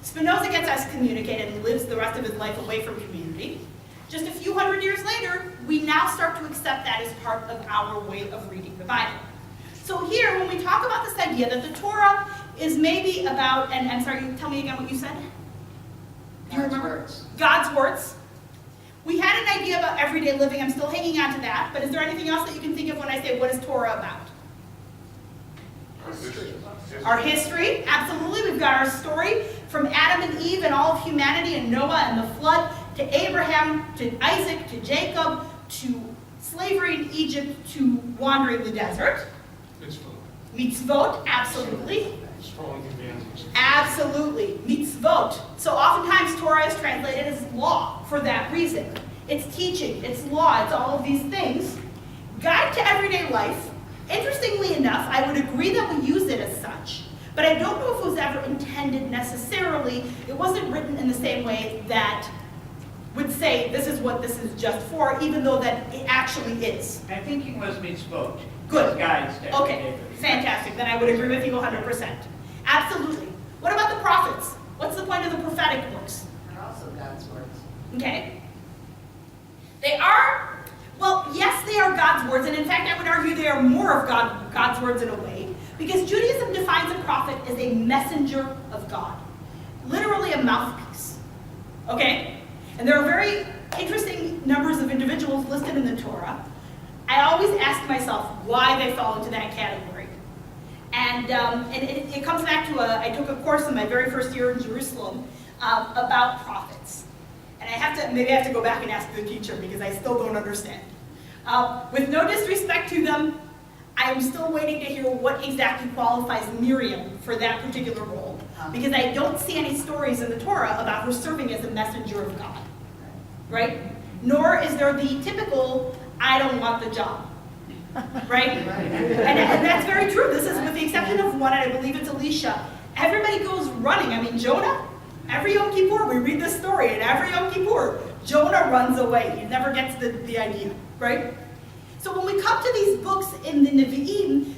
Speaker 2: Spinoza gets excommunicated and lives the rest of his life away from community. Just a few hundred years later, we now start to accept that as part of our way of reading the Bible. So here, when we talk about this idea that the Torah is maybe about, and I'm sorry, tell me again what you said? Do you remember? God's words. We had an idea about everyday living. I'm still hanging on to that, but is there anything else that you can think of when I say, what is Torah about? Our history, absolutely. We've got our story from Adam and Eve and all of humanity and Noah and the flood, to Abraham, to Isaac, to Jacob, to slavery in Egypt, to wandering the desert. Mitzvot, absolutely.
Speaker 7: Strong advantage.
Speaker 2: Absolutely. Absolutely. Mitzvot. So oftentimes Torah is translated as law for that reason. It's teaching, it's law, it's all of these things. Guide to everyday life. Interestingly enough, I would agree that we use it as such, but I don't know if it was ever intended necessarily. It wasn't written in the same way that would say this is what this is just for, even though that it actually is.
Speaker 4: My thinking was mitzvot.
Speaker 2: Good.
Speaker 4: Guides to
Speaker 2: Okay,
Speaker 4: everyday living.
Speaker 2: fantastic. Then I would agree with you 100%. Absolutely. What about the prophets? What's the point of the prophetic books?
Speaker 11: They're also God's words.
Speaker 2: Okay. They are, well, yes, they are God's words, and in fact, I would argue they are more of God's words in a way, because Judaism defines a prophet as a messenger of God, literally a mouthpiece. Okay? And there are very interesting numbers of individuals listed in the Torah. I always ask myself why they fall into that category. And it comes back to I took a course in my very first year in Jerusalem about prophets. And maybe I have to go back and ask the teacher because I still don't understand. With no disrespect to them, I am still waiting to hear what exactly qualifies Miriam for that particular role. Because I don't see any stories in the Torah about her serving as a messenger of God. Right? Nor is there the typical, I don't want the job. Right? And that's very true. This is with the exception of one, and I believe it's Elisha. Everybody goes running. I mean, Jonah, every Yom Kippur, we read this story, and every Yom Kippur, Jonah runs away. He never gets the idea, right? So when we come to these books in the Nevi'im,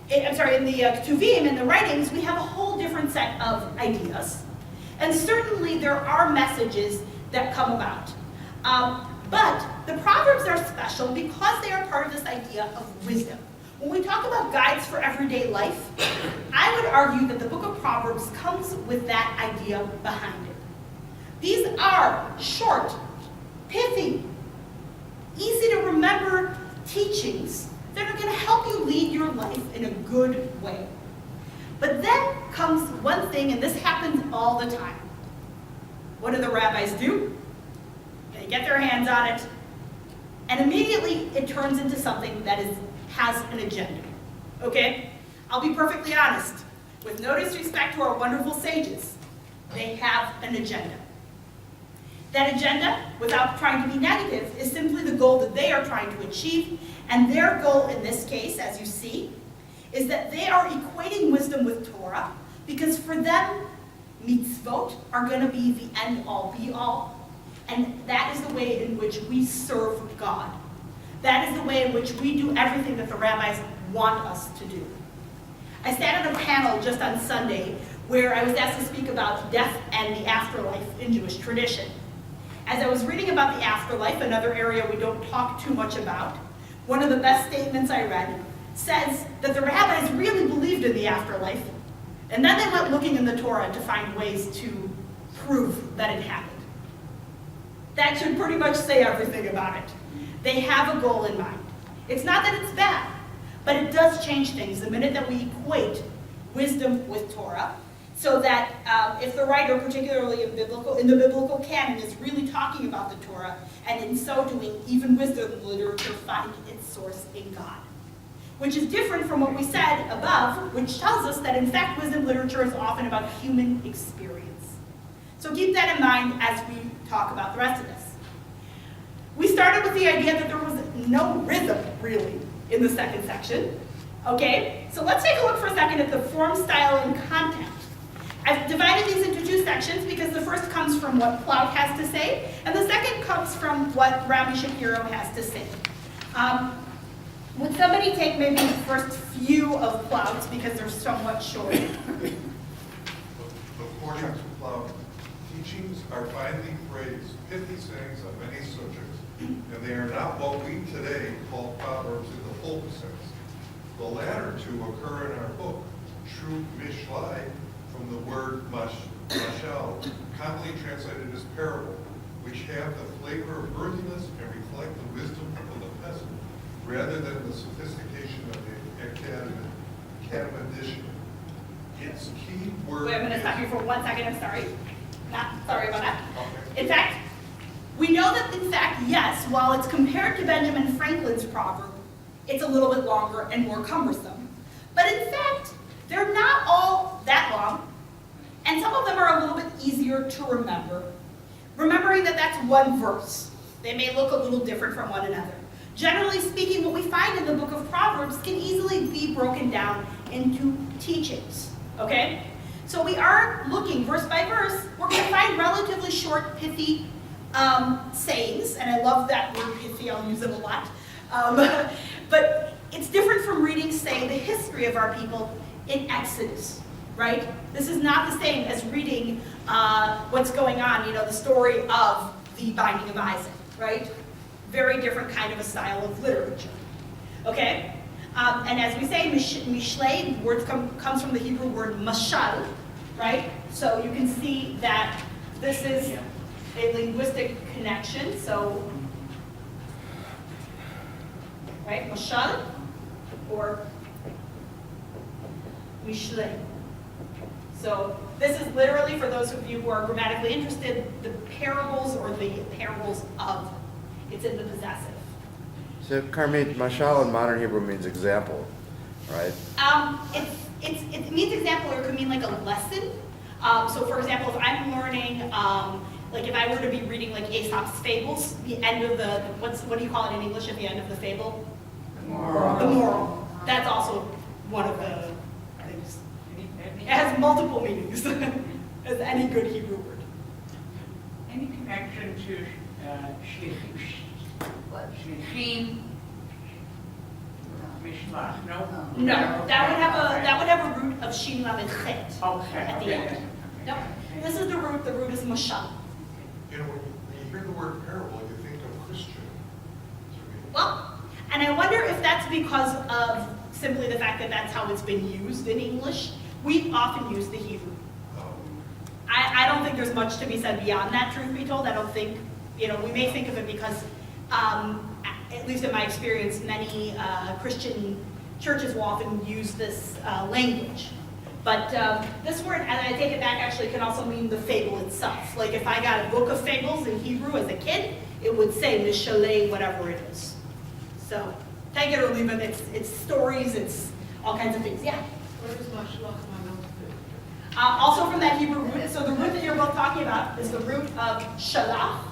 Speaker 2: in the Ketuvim, in the writings, we have a whole different set of ideas. And certainly there are messages that come about. But the Proverbs are special because they are part of this idea of wisdom. When we talk about guides for everyday life, I would argue that the book of Proverbs comes with that idea behind it. These are short, pithy, easy to remember teachings that are going to help you lead your life in a good way. But then comes one thing, and this happens all the time. What do the rabbis do? They get their hands on it, and immediately it turns into something that has an agenda. Okay? I'll be perfectly honest. With no disrespect to our wonderful sages, they have an agenda. That agenda, without trying to be negative, is simply the goal that they are trying to achieve, and their goal in this case, as you see, is that they are equating wisdom with Torah, because for them, mitzvot are going to be the end-all, be-all. And that is the way in which we serve God. That is the way in which we do everything that the rabbis want us to do. I sat at a panel just on Sunday where I was asked to speak about death and the afterlife in Jewish tradition. As I was reading about the afterlife, another area we don't talk too much about, one of the best statements I read says that the rabbis really believed in the afterlife, and then they went looking in the Torah to find ways to prove that it happened. That should pretty much say everything about it. They have a goal in mind. It's not that it's bad, but it does change things the minute that we equate wisdom with Torah, so that if the writer, particularly in the biblical canon, is really talking about the Torah, and in so doing, even wisdom literature find its source in God. Which is different from what we said above, which tells us that in fact wisdom literature is often about human experience. So keep that in mind as we talk about the rest of this. We started with the idea that there was no rhythm, really, in the second section. Okay? So let's take a look for a second at the form, style, and content. I've divided these into two sections because the first comes from what Plaut has to say, and the second comes from what Rabbi Shapiro has to say. Would somebody take maybe the first few of Plaut's because they're somewhat short?
Speaker 3: According to Plaut, teachings are finely phrased, pithy sayings on many subjects, and they are not what we today call proverbs in the full sense. The latter two occur in our book, true mishlai, from the word mashal, commonly translated as parable, which have the flavor of earthiness and reflect the wisdom of the peasant, rather than the sophistication of the Echad edition. Its key word.
Speaker 2: Wait, I'm going to stop you for 1 second. I'm sorry. Sorry about that.
Speaker 3: Okay.
Speaker 2: In fact, we know that, in fact, yes, while it's compared to Benjamin Franklin's proverb, it's a little bit longer and more cumbersome. But in fact, they're not all that long. And some of them are a little bit easier to remember, remembering that that's one verse. They may look a little different from one another. Generally speaking, what we find in the book of Proverbs can easily be broken down into teachings, okay? So we are looking verse by verse. We're going to find relatively short, pithy sayings, and I love that word pithy, I'll use it a lot. But it's different from reading, say, the history of our people in Exodus, right? This is not the same as reading what's going on, the story of the binding of Isaac, right? Very different kind of a style of literature, okay? And as we say, mishlei, the word comes from the Hebrew word mashal, right? So you can see that this is a linguistic connection, so, right, mashal or mishlei. So this is literally, for those of you who are grammatically interested, the parables or the parables of. It's in the possessive.
Speaker 11: So, Carmit, mashal in modern Hebrew means example, right?
Speaker 2: It means example, or it could mean like a lesson. So, for example, if I'm learning, like if I were to be reading like Aesop's fables, the end of the what do you call it in English at the end of the fable? The moral. The moral. That's also one of the things. It has multiple meanings, as any good Hebrew word.
Speaker 4: Any connection to shlichim, mishmach?
Speaker 2: No, that would have a root of shin lamed chet
Speaker 4: Okay.
Speaker 2: at the end. Nope. This is the root. The root is mashal.
Speaker 3: When you hear the word parable, you think of Christian.
Speaker 2: Well, and I wonder if that's because of simply the fact that that's how it's been used in English. We often use the Hebrew. I don't think there's much to be said beyond that, truth be told. I don't think, we may think of it because, at least in my experience, many Christian churches will often use this language. But this word, and I take it back, actually can also mean the fable itself. Like if I got a book of fables in Hebrew as a kid, it would say mishalei, whatever it is. So, take it or leave it, it's stories, it's all kinds of things. Yeah?
Speaker 8: Where is mashallah my notes?
Speaker 2: Also from that Hebrew root, so the root that you're both talking about is the root of shalach.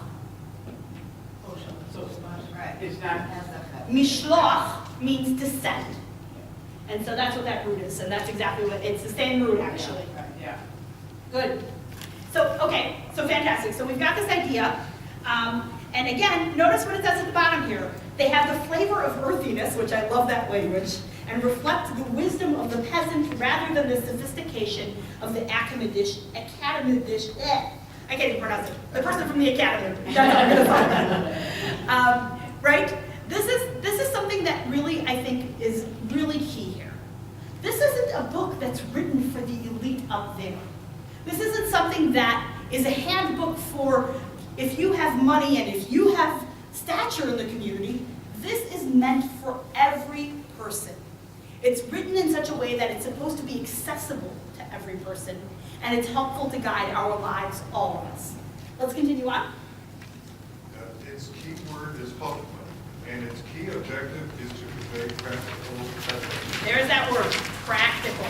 Speaker 8: Oh, so it's not.
Speaker 4: Right. It's not.
Speaker 2: Mishloach means to send. And so that's what that root is, and that's exactly what, it's the same root actually.
Speaker 4: Yeah.
Speaker 2: Good. So, okay, so fantastic. So we've got this idea. And again, notice what it says at the bottom here. They have the flavor of earthiness, which I love that language, and reflect the wisdom of the peasant rather than the sophistication of the academic. I can't even pronounce it. The person from the academy. That's how I'm going to find that. Right? This is something that really, I think, is really key here. This isn't a book that's written for the elite up there. This isn't something that is a handbook for if you have money and if you have stature in the community. This is meant for every person. It's written in such a way that it's supposed to be accessible to every person, and it's helpful to guide our lives, all of us. Let's continue on.
Speaker 3: Its key word is chokmah, and its key objective is to convey practical messages.
Speaker 2: There's that word, practical.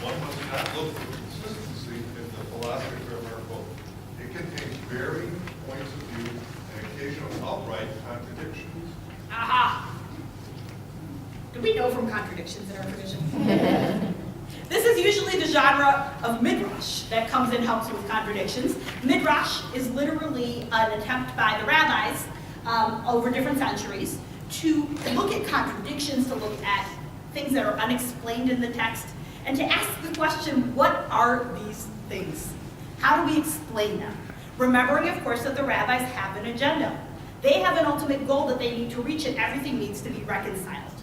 Speaker 3: One must not look for consistency in the philosophy of our book. It contains varying points of view and occasional outright contradictions.
Speaker 2: Aha! Do we know from contradictions in our tradition? This is usually the genre of midrash that comes and helps with contradictions. Midrash is literally an attempt by the rabbis over different centuries to look at contradictions, to look at things that are unexplained in the text, and to ask the question, what are these things? How do we explain them? Remembering, of course, that the rabbis have an agenda. They have an ultimate goal that they need to reach, and everything needs to be reconciled.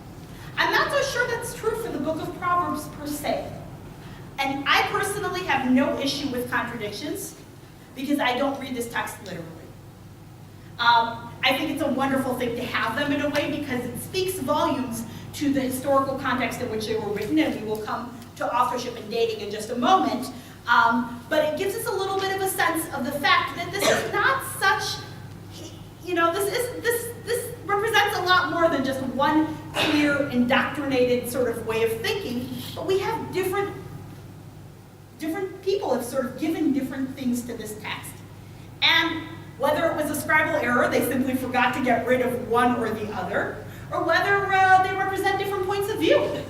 Speaker 2: I'm not so sure that's true for the book of Proverbs per se. And I personally have no issue with contradictions because I don't read this text literally. I think it's a wonderful thing to have them in a way because it speaks volumes to the historical context in which they were written, and we will come to authorship and dating in just a moment. But it gives us a little bit of a sense of the fact that this is not such this represents a lot more than just one clear, indoctrinated sort of way of thinking, but we have different people have sort of given different things to this text. And whether it was a scribal error, they simply forgot to get rid of one or the other, or whether they represent different points of view.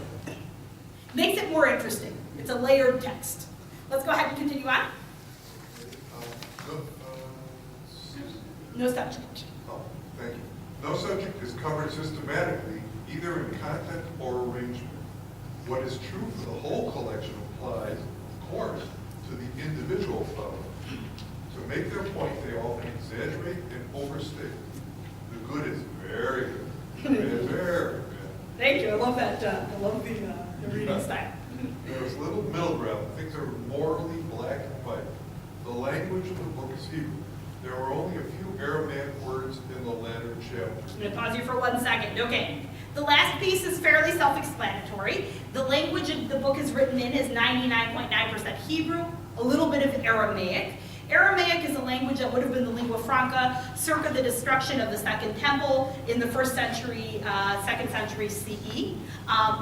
Speaker 2: Makes it more interesting. It's a layered text. Let's go ahead and continue on. No subject.
Speaker 3: Oh, thank you. No subject is covered systematically, either in content or arrangement. What is true for the whole collection applies, of course, to the individual flower. To make their point, they often exaggerate and overstate. The good is very good. Very good.
Speaker 2: Thank you. I love that. I love the reading style.
Speaker 3: There's little middle ground. Things are morally black and white. The language of the book is Hebrew. There are only a few Aramaic words in the latter chapter.
Speaker 2: I'm going to pause you for 1 second. Okay. The last piece is fairly self-explanatory. The language the book is written in is 99.9% Hebrew, a little bit of Aramaic. Aramaic is a language that would have been the lingua franca circa the destruction of the Second Temple in the 1st century, 2nd century CE.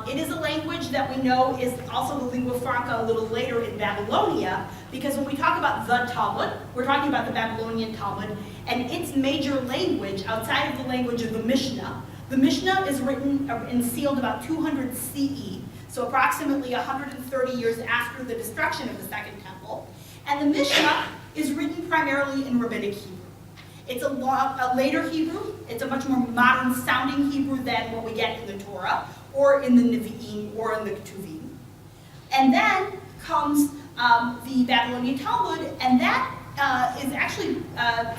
Speaker 2: It is a language that we know is also the lingua franca a little later in Babylonia, because when we talk about the Talmud, we're talking about the Babylonian Talmud, and its major language outside of the language of the Mishnah. The Mishnah is written and sealed about 200 CE, so approximately 130 years after the destruction of the Second Temple. And the Mishnah is written primarily in Rabbinic Hebrew. It's a later Hebrew. It's a much more modern sounding Hebrew than what we get in the Torah, or in the Nevi'im, or in the Ketuvim. And then comes the Babylonian Talmud, and that is actually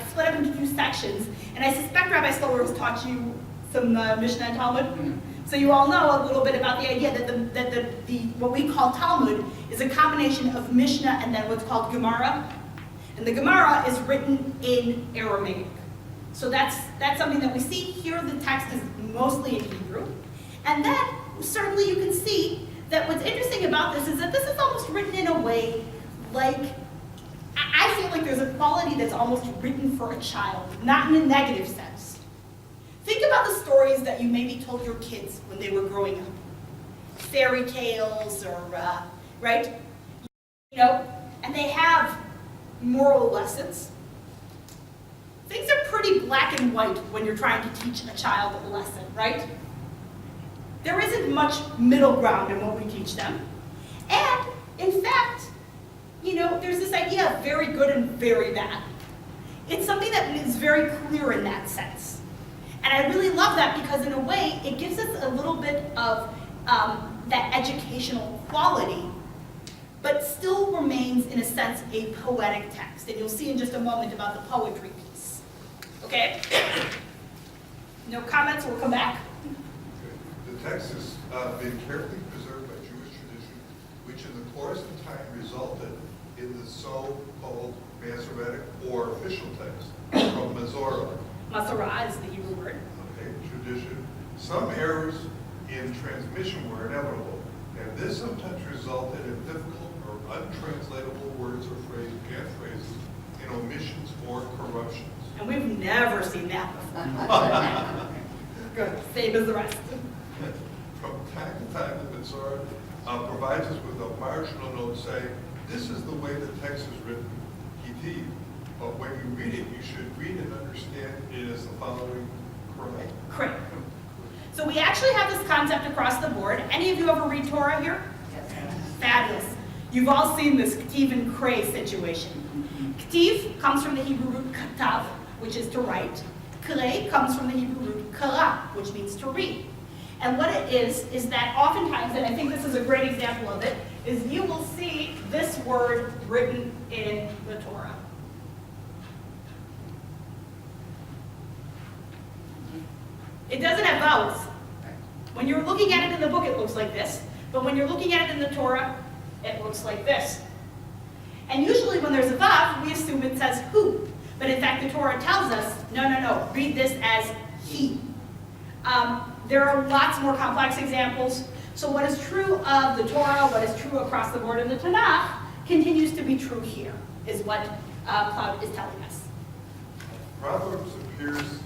Speaker 2: split up into 2 sections. And I suspect Rabbi Stoller has taught you some Mishnah and Talmud. So you all know a little bit about the idea that what we call Talmud is a combination of Mishnah and then what's called Gemara. And the Gemara is written in Aramaic. So that's something that we see here. The text is mostly in Hebrew. And then certainly you can see that what's interesting about this is that this is almost written in a way like, I feel like there's a quality that's almost written for a child, not in a negative sense. Think about the stories that you maybe told your kids when they were growing up. Fairy tales or, right? And they have moral lessons. Things are pretty black and white when you're trying to teach a child a lesson, right? There isn't much middle ground in what we teach them. And, in fact, there's this idea of very good and very bad. It's something that is very clear in that sense. And I really love that because, in a way, it gives us a little bit of that educational quality, but still remains, in a sense, a poetic text. And you'll see in just a moment about the poetry piece. Okay? No comments? We'll come back.
Speaker 3: Okay. The text has been carefully preserved by Jewish tradition, which in the course of time resulted in the so-called Masoretic or official text from Masorah.
Speaker 2: Masorah is the Hebrew word.
Speaker 3: Okay, tradition. Some errors in transmission were inevitable, and this sometimes resulted in difficult or untranslatable words or phrases in omissions or corruptions.
Speaker 2: And we've never seen that before. Good, same as the rest.
Speaker 3: From time to time, the Masorah provides us with a marginal note saying, this is the way the text is written, Kitiv. But when you read it, you should read and understand it as the following correct.
Speaker 2: Correct. So we actually have this concept across the board. Any of you ever read Torah here? Yes. Fabulous. You've all seen this Ketiv and Krei situation. Ketiv comes from the Hebrew root katav, which is to write. Krei comes from the Hebrew root kara, which means to read. And what it is that oftentimes, and I think this is a great example of it, is you will see this word written in the Torah. It doesn't have vowels. When you're looking at it in the book, it looks like this. But when you're looking at it in the Torah, it looks like this. And usually when there's a vav, we assume it says who. But in fact, the Torah tells us, no, read this as he. There are lots more complex examples. So what is true of the Torah, what is true across the board in the Tanakh, continues to be true here, is what Cloud is telling us.
Speaker 3: Proverbs appears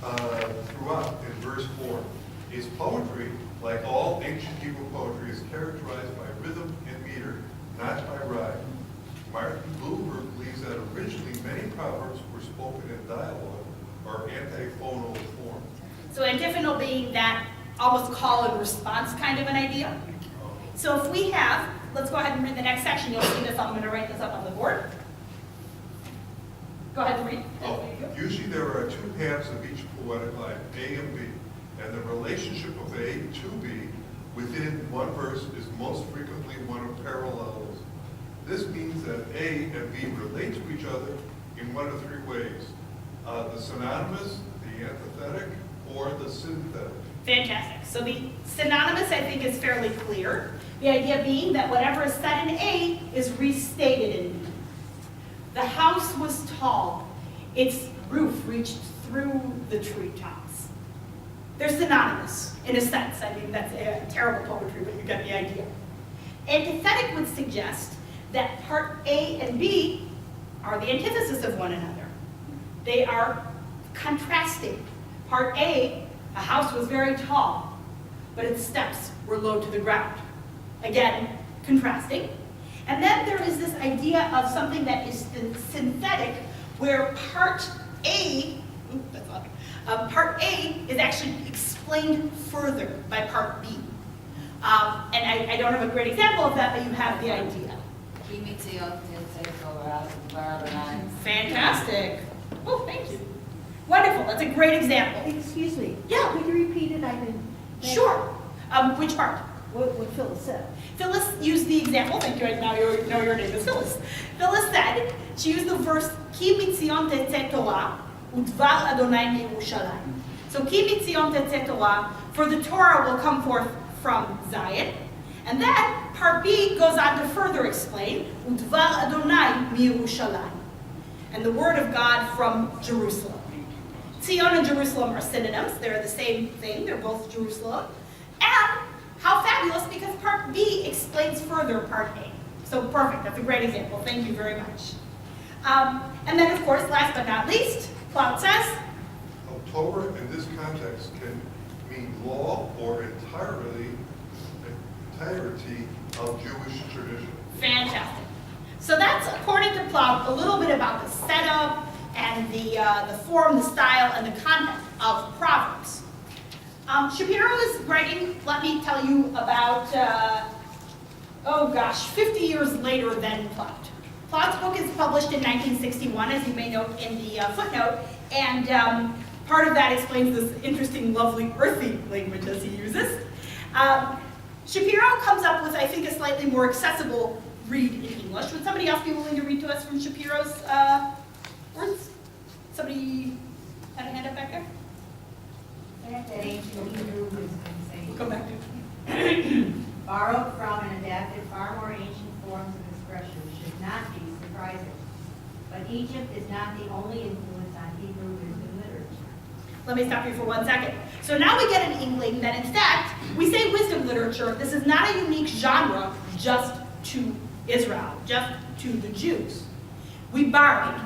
Speaker 3: throughout in verse 4. Its poetry, like all ancient Hebrew poetry, is characterized by rhythm and meter, not by rhyme. Martin Buber believes that originally many proverbs were spoken in dialogue or antiphonal form.
Speaker 2: So antiphonal being that almost call and response kind of an idea. So if we have, let's go ahead and read the next section. You'll see this. I'm going to write this up on the board. Go ahead and read.
Speaker 3: Usually there are two halves of each poetic line, A and B, and the relationship of A to B within one verse is most frequently one of parallels. This means that A and B relate to each other in one of three ways: the synonymous, the antithetic, or the synthetic.
Speaker 2: Fantastic. So the synonymous, I think, is fairly clear. The idea being that whatever is said in A is restated in B. The house was tall. Its roof reached through the treetops. They're synonymous, in a sense. I mean, that's terrible poetry, but you get the idea. Antithetic would suggest that part A and B are the antithesis of one another. They are contrasting. Part A, a house was very tall, but its steps were low to the ground. Again, contrasting. And then there is this idea of something that is synthetic, where part A, part A is actually explained further by part B. And I don't have a great example of that, but you have the idea. Fantastic. Oh, thank you. Wonderful. That's a great example.
Speaker 10: Excuse me.
Speaker 2: Yeah.
Speaker 10: Could you repeat it? I didn't.
Speaker 2: Sure. Which part?
Speaker 10: What Phyllis said.
Speaker 2: Phyllis used the example, thank you, now you know your name is Phyllis. Phyllis said, she used the verse, Ki mitzion tetzeh Torah, udvar Adonai miYerushalayim. So, Ki mitzion tetzeh Torah, for the Torah will come forth from Zion. And then, part B goes on to further explain, udvar Adonai miYerushalayim. And the word of God from Jerusalem. Zion and Jerusalem are synonyms, they're the same thing, they're both Jerusalem. And how fabulous, because part B explains further part A. So perfect, that's a great example. Thank you very much. And then, of course, last but not least, Cloud says,
Speaker 3: Torah in this context can mean law or entirety of Jewish tradition.
Speaker 2: fantastic. So that's, according to Plout, a little bit about the setup and the form, the style, and the content of Proverbs. Shapiro is writing, let me tell you, about, 50 years later than Plout. Plout's book is published in 1961, as you may note in the footnote, and part of that explains this interesting, lovely, earthy language as he uses. Shapiro comes up with, I think, a slightly more accessible read in English. Would somebody else be willing to read to us from Shapiro's words? Somebody had a hand up back there?
Speaker 12: That ancient Hebrew was
Speaker 2: We'll come back to it.
Speaker 12: borrowed from and adapted far more ancient forms of expression should not be surprising. But Egypt is not the only influence on Hebrew wisdom literature.
Speaker 2: Let me stop you for 1 second. So now we get an inkling that, in fact, we say wisdom literature. This is not a unique genre just to Israel, just to the Jews. We borrowed.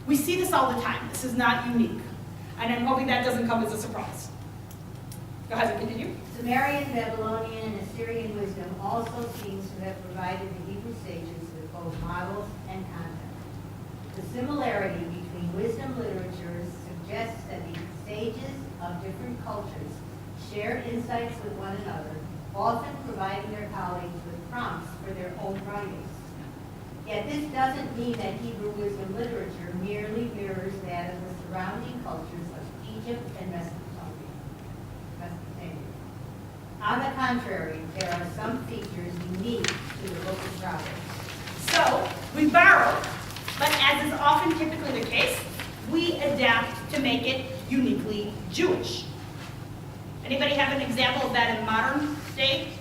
Speaker 2: We see this all the time. This is not unique. And I'm hoping that doesn't come as a surprise. Go ahead and continue.
Speaker 12: Sumerian, Babylonian, and Assyrian wisdom also seems to have provided the Hebrew sages with both models and content. The similarity between wisdom literatures suggests that the sages of different cultures shared insights with one another, often providing their colleagues with prompts for their own writings. Yet this doesn't mean that Hebrew wisdom literature merely mirrors that of the surrounding cultures of Egypt and Mesopotamia. On the contrary, there are some features unique to the book of Proverbs.
Speaker 2: So we borrow, but as is often typically the case, we adapt to make it uniquely Jewish. Anybody have an example of that in modern day?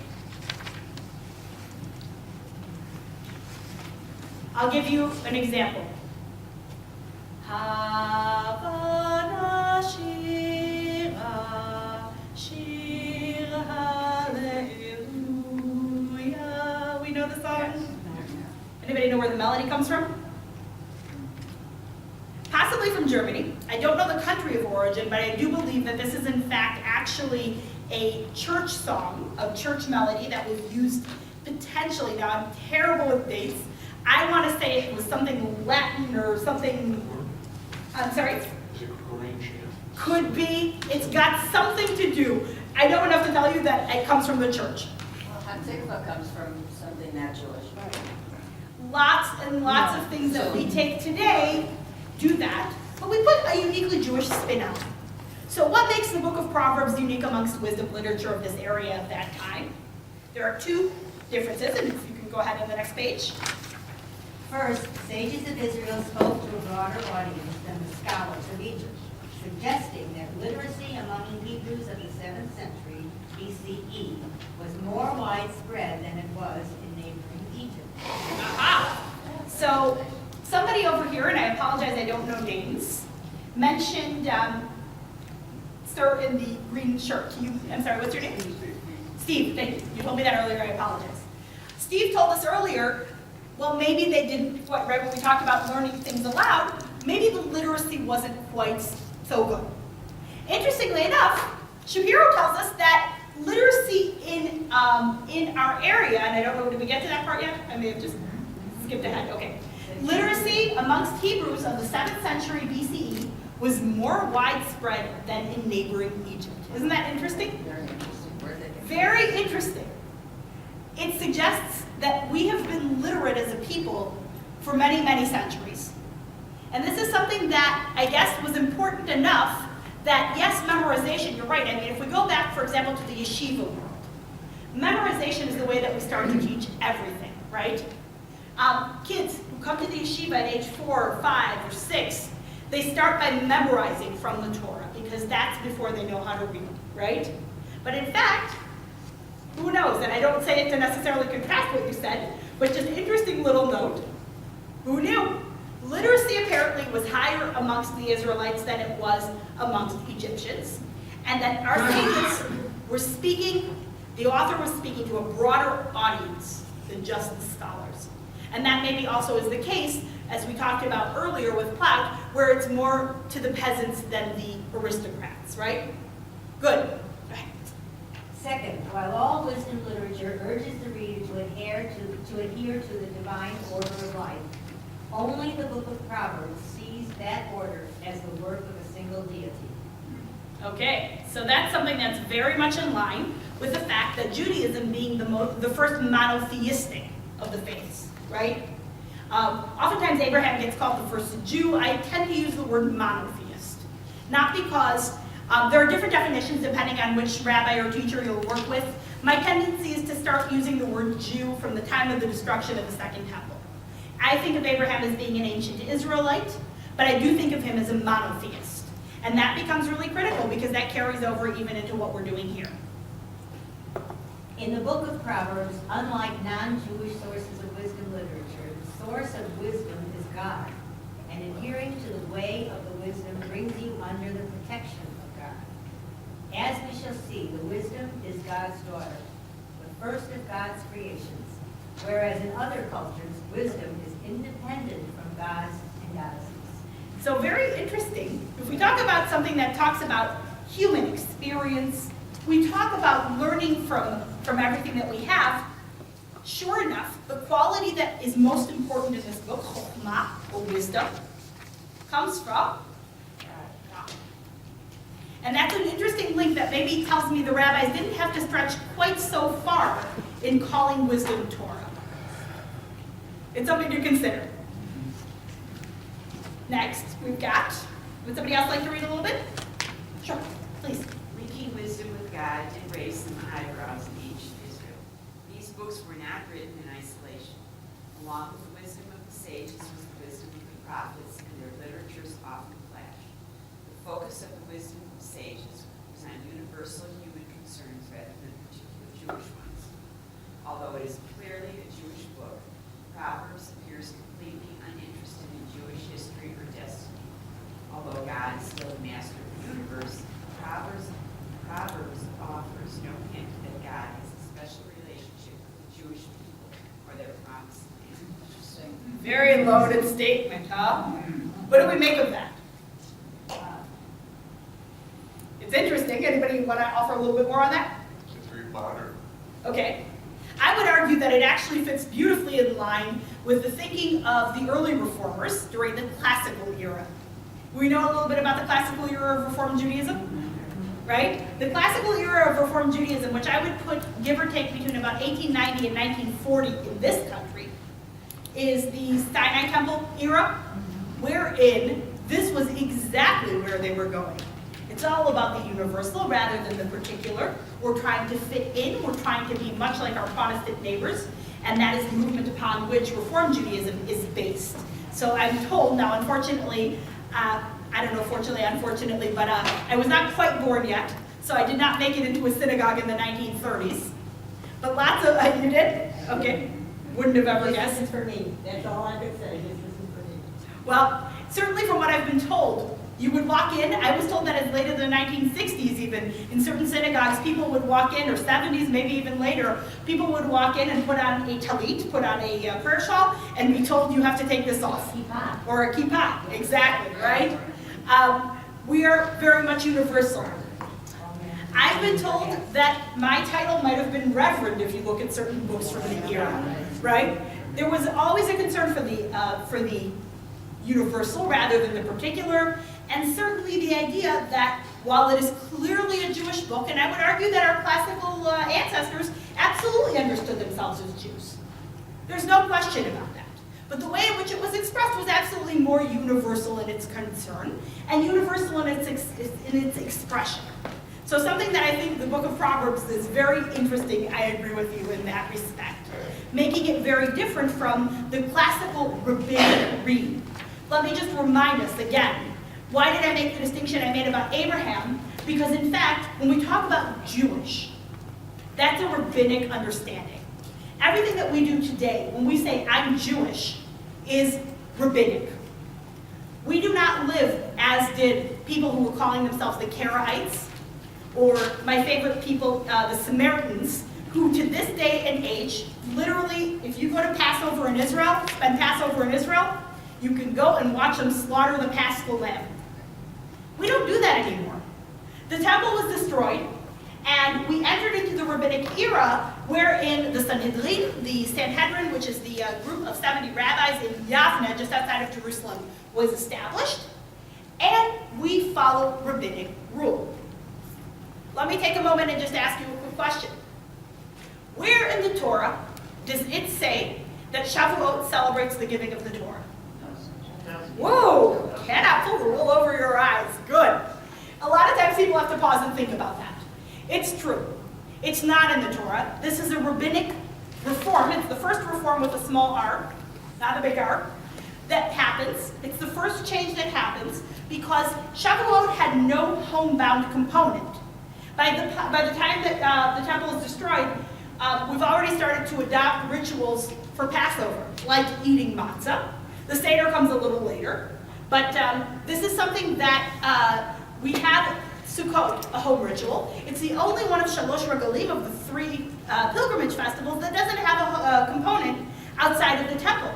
Speaker 2: I'll give you an example. Havana shira, shir hallelujah. We know the song? Anybody know where the melody comes from? Possibly from Germany. I don't know the country of origin, but I do believe that this is in fact actually a church song, a church melody that was used potentially, now I'm terrible with dates, I want to say it was something Latin or something, I'm sorry?
Speaker 7: Is it Korean chant?
Speaker 2: Could be, it's got something to do. I know enough to tell you that it comes from the church.
Speaker 13: Well, Hatikva comes from something not Jewish.
Speaker 2: Lots and lots of things that we take today do that, but we put a uniquely Jewish spin on it. So what makes the book of Proverbs unique amongst wisdom literature of this area at that time? There are two differences, and if you can go ahead on the next page.
Speaker 12: First, sages of Israel spoke to a broader audience than the scholars of Egypt, suggesting that literacy among the Hebrews of the 7th century BCE was more widespread than it was in neighboring Egypt.
Speaker 2: Aha! So somebody over here, and I apologize, I don't know names, mentioned, sir in the green shirt. I'm sorry, what's your name? Steve, thank you. You told me that earlier, I apologize. Steve told us earlier, well, maybe they didn't, right when we talked about learning things aloud, maybe the literacy wasn't quite so good. Interestingly enough, Shapiro tells us that literacy in our area, and I don't know, did we get to that part yet? I may have just skipped ahead, okay. Literacy amongst Hebrews of the 7th century BCE was more widespread than in neighboring Egypt. Isn't that interesting?
Speaker 13: Very interesting. Where they
Speaker 2: Very interesting. It suggests that we have been literate as a people for many, many centuries. And this is something that I guess was important enough that, yes, memorization, you're right. I mean, if we go back, for example, to the yeshiva world, memorization is the way that we start to teach everything, right? Kids who come to the yeshiva at age 4 or 5 or 6, they start by memorizing from the Torah because that's before they know how to read, right? But in fact, who knows? And I don't say it to necessarily contrast what you said, but just an interesting little note. Who knew? Literacy apparently was higher amongst the Israelites than it was amongst Egyptians, and that our sages were speaking, the author was speaking to a broader audience than just the scholars. And that maybe also is the case, as we talked about earlier with Platt, where it's more to the peasants than the aristocrats, right? Good.
Speaker 12: Second, while all wisdom literature urges the reader to adhere to the divine order of life, only the book of Proverbs sees that order as the work of a single deity.
Speaker 2: Okay, so that's something that's very much in line with the fact that Judaism being the first monotheistic of the faiths, right? Oftentimes Abraham gets called the first Jew. I tend to use the word monotheist, not because there are different definitions depending on which rabbi or teacher you'll work with. My tendency is to start using the word Jew from the time of the destruction of the Second Temple. I think of Abraham as being an ancient Israelite, but I do think of him as a monotheist. And that becomes really critical because that carries over even into what we're doing here.
Speaker 12: In the book of Proverbs, unlike non-Jewish sources of wisdom literature, the source of wisdom is God, and adhering to the way of the wisdom brings you under the protection of God. As we shall see, the wisdom is God's daughter, the first of God's creations, whereas in other cultures, wisdom is independent from gods and goddesses.
Speaker 2: So very interesting. If we talk about something that talks about human experience, we talk about learning from everything that we have, sure enough, the quality that is most important in this book, chokhmah, or wisdom, comes from God. And that's an interesting link that maybe tells me the rabbis didn't have to stretch quite so far in calling wisdom Torah. It's something to consider. Next, we've got, would somebody else like to read a little bit? Sure, please.
Speaker 14: Linking wisdom with God did raise some eyebrows in ancient Israel. These books were not written in isolation. Along with the wisdom of the sages was the wisdom of the prophets, and their literatures often clashed. The focus of the wisdom of the sages was on universal human concerns rather than particular Jewish ones. Although it is clearly a Jewish book, Proverbs appears completely uninterested in Jewish history or destiny. Although God is still the master of the universe, Proverbs offers no hint that God has a special relationship with the Jewish people or their promised land.
Speaker 2: Very loaded statement, huh? What do we make of that? Anybody want to offer a little bit more on that?
Speaker 3: It's very modern.
Speaker 2: Okay. I would argue that it actually fits beautifully in line with the thinking of the early reformers during the classical era. We know a little bit about the classical era of Reform Judaism, right? The classical era of Reform Judaism, which I would put, give or take, between about 1890 and 1940 in this country, is the Sinai Temple era, wherein this was exactly where they were going. It's all about the universal rather than the particular. We're trying to fit in. We're trying to be much like our Protestant neighbors, and that is the movement upon which Reform Judaism is based. So I'm told now, unfortunately, I don't know, fortunately, unfortunately, but I was not quite born yet, so I did not make it into a synagogue in the 1930s. But lots of, you did? Okay. Wouldn't have ever guessed.
Speaker 12: This is for me. That's all I could say. This is for me.
Speaker 2: Well, certainly from what I've been told, you would walk in, I was told that as late as the 1960s even, in certain synagogues, people would walk in, or 70s, maybe even later, people would walk in and put on a talit, put on a prayer shawl, and be told you have to take this off.
Speaker 12: Kippah.
Speaker 2: Or a kippah, exactly, right? We are very much universal. I've been told that my title might have been reverend if you look at certain books from the era, right? There was always a concern for the universal rather than the particular, and certainly the idea that while it is clearly a Jewish book, and I would argue that our classical ancestors absolutely understood themselves as Jews. There's no question about that. But the way in which it was expressed was absolutely more universal in its concern and universal in its expression. So something that I think the book of Proverbs is very interesting, I agree with you in that respect, making it very different from the classical rabbinic read. Let me just remind us again, why did I make the distinction I made about Abraham? Because in fact, when we talk about Jewish, that's a rabbinic understanding. Everything that we do today, when we say I'm Jewish, is rabbinic. We do not live as did people who were calling themselves the Karaites, or my favorite people, the Samaritans, who to this day and age, literally, if you go to Passover in Israel, spend Passover in Israel, you can go and watch them slaughter the Paschal lamb. We don't do that anymore. The temple was destroyed, and we entered into the rabbinic era wherein the Sanhedrin, the Sanhedrin, which is the group of 70 rabbis in Yavne, just outside of Jerusalem, was established, and we follow rabbinic rule. Let me take a moment and just ask you a quick question. Where in the Torah does it say that Shavuot celebrates the giving of the Torah? Whoa, cannot pull the wool over your eyes. Good. A lot of times people have to pause and think about that. It's true. It's not in the Torah. This is a rabbinic reform. It's the first reform with a small r, not a big R, that happens. It's the first change that happens because Shavuot had no homebound component. By the time that the temple is destroyed, we've already started to adopt rituals for Passover, like eating matzah. The Seder comes a little later, but this is something that we have Sukkot, a home ritual. It's the only one of Shalosh Regalim, of the 3 pilgrimage festivals, that doesn't have a component outside of the temple.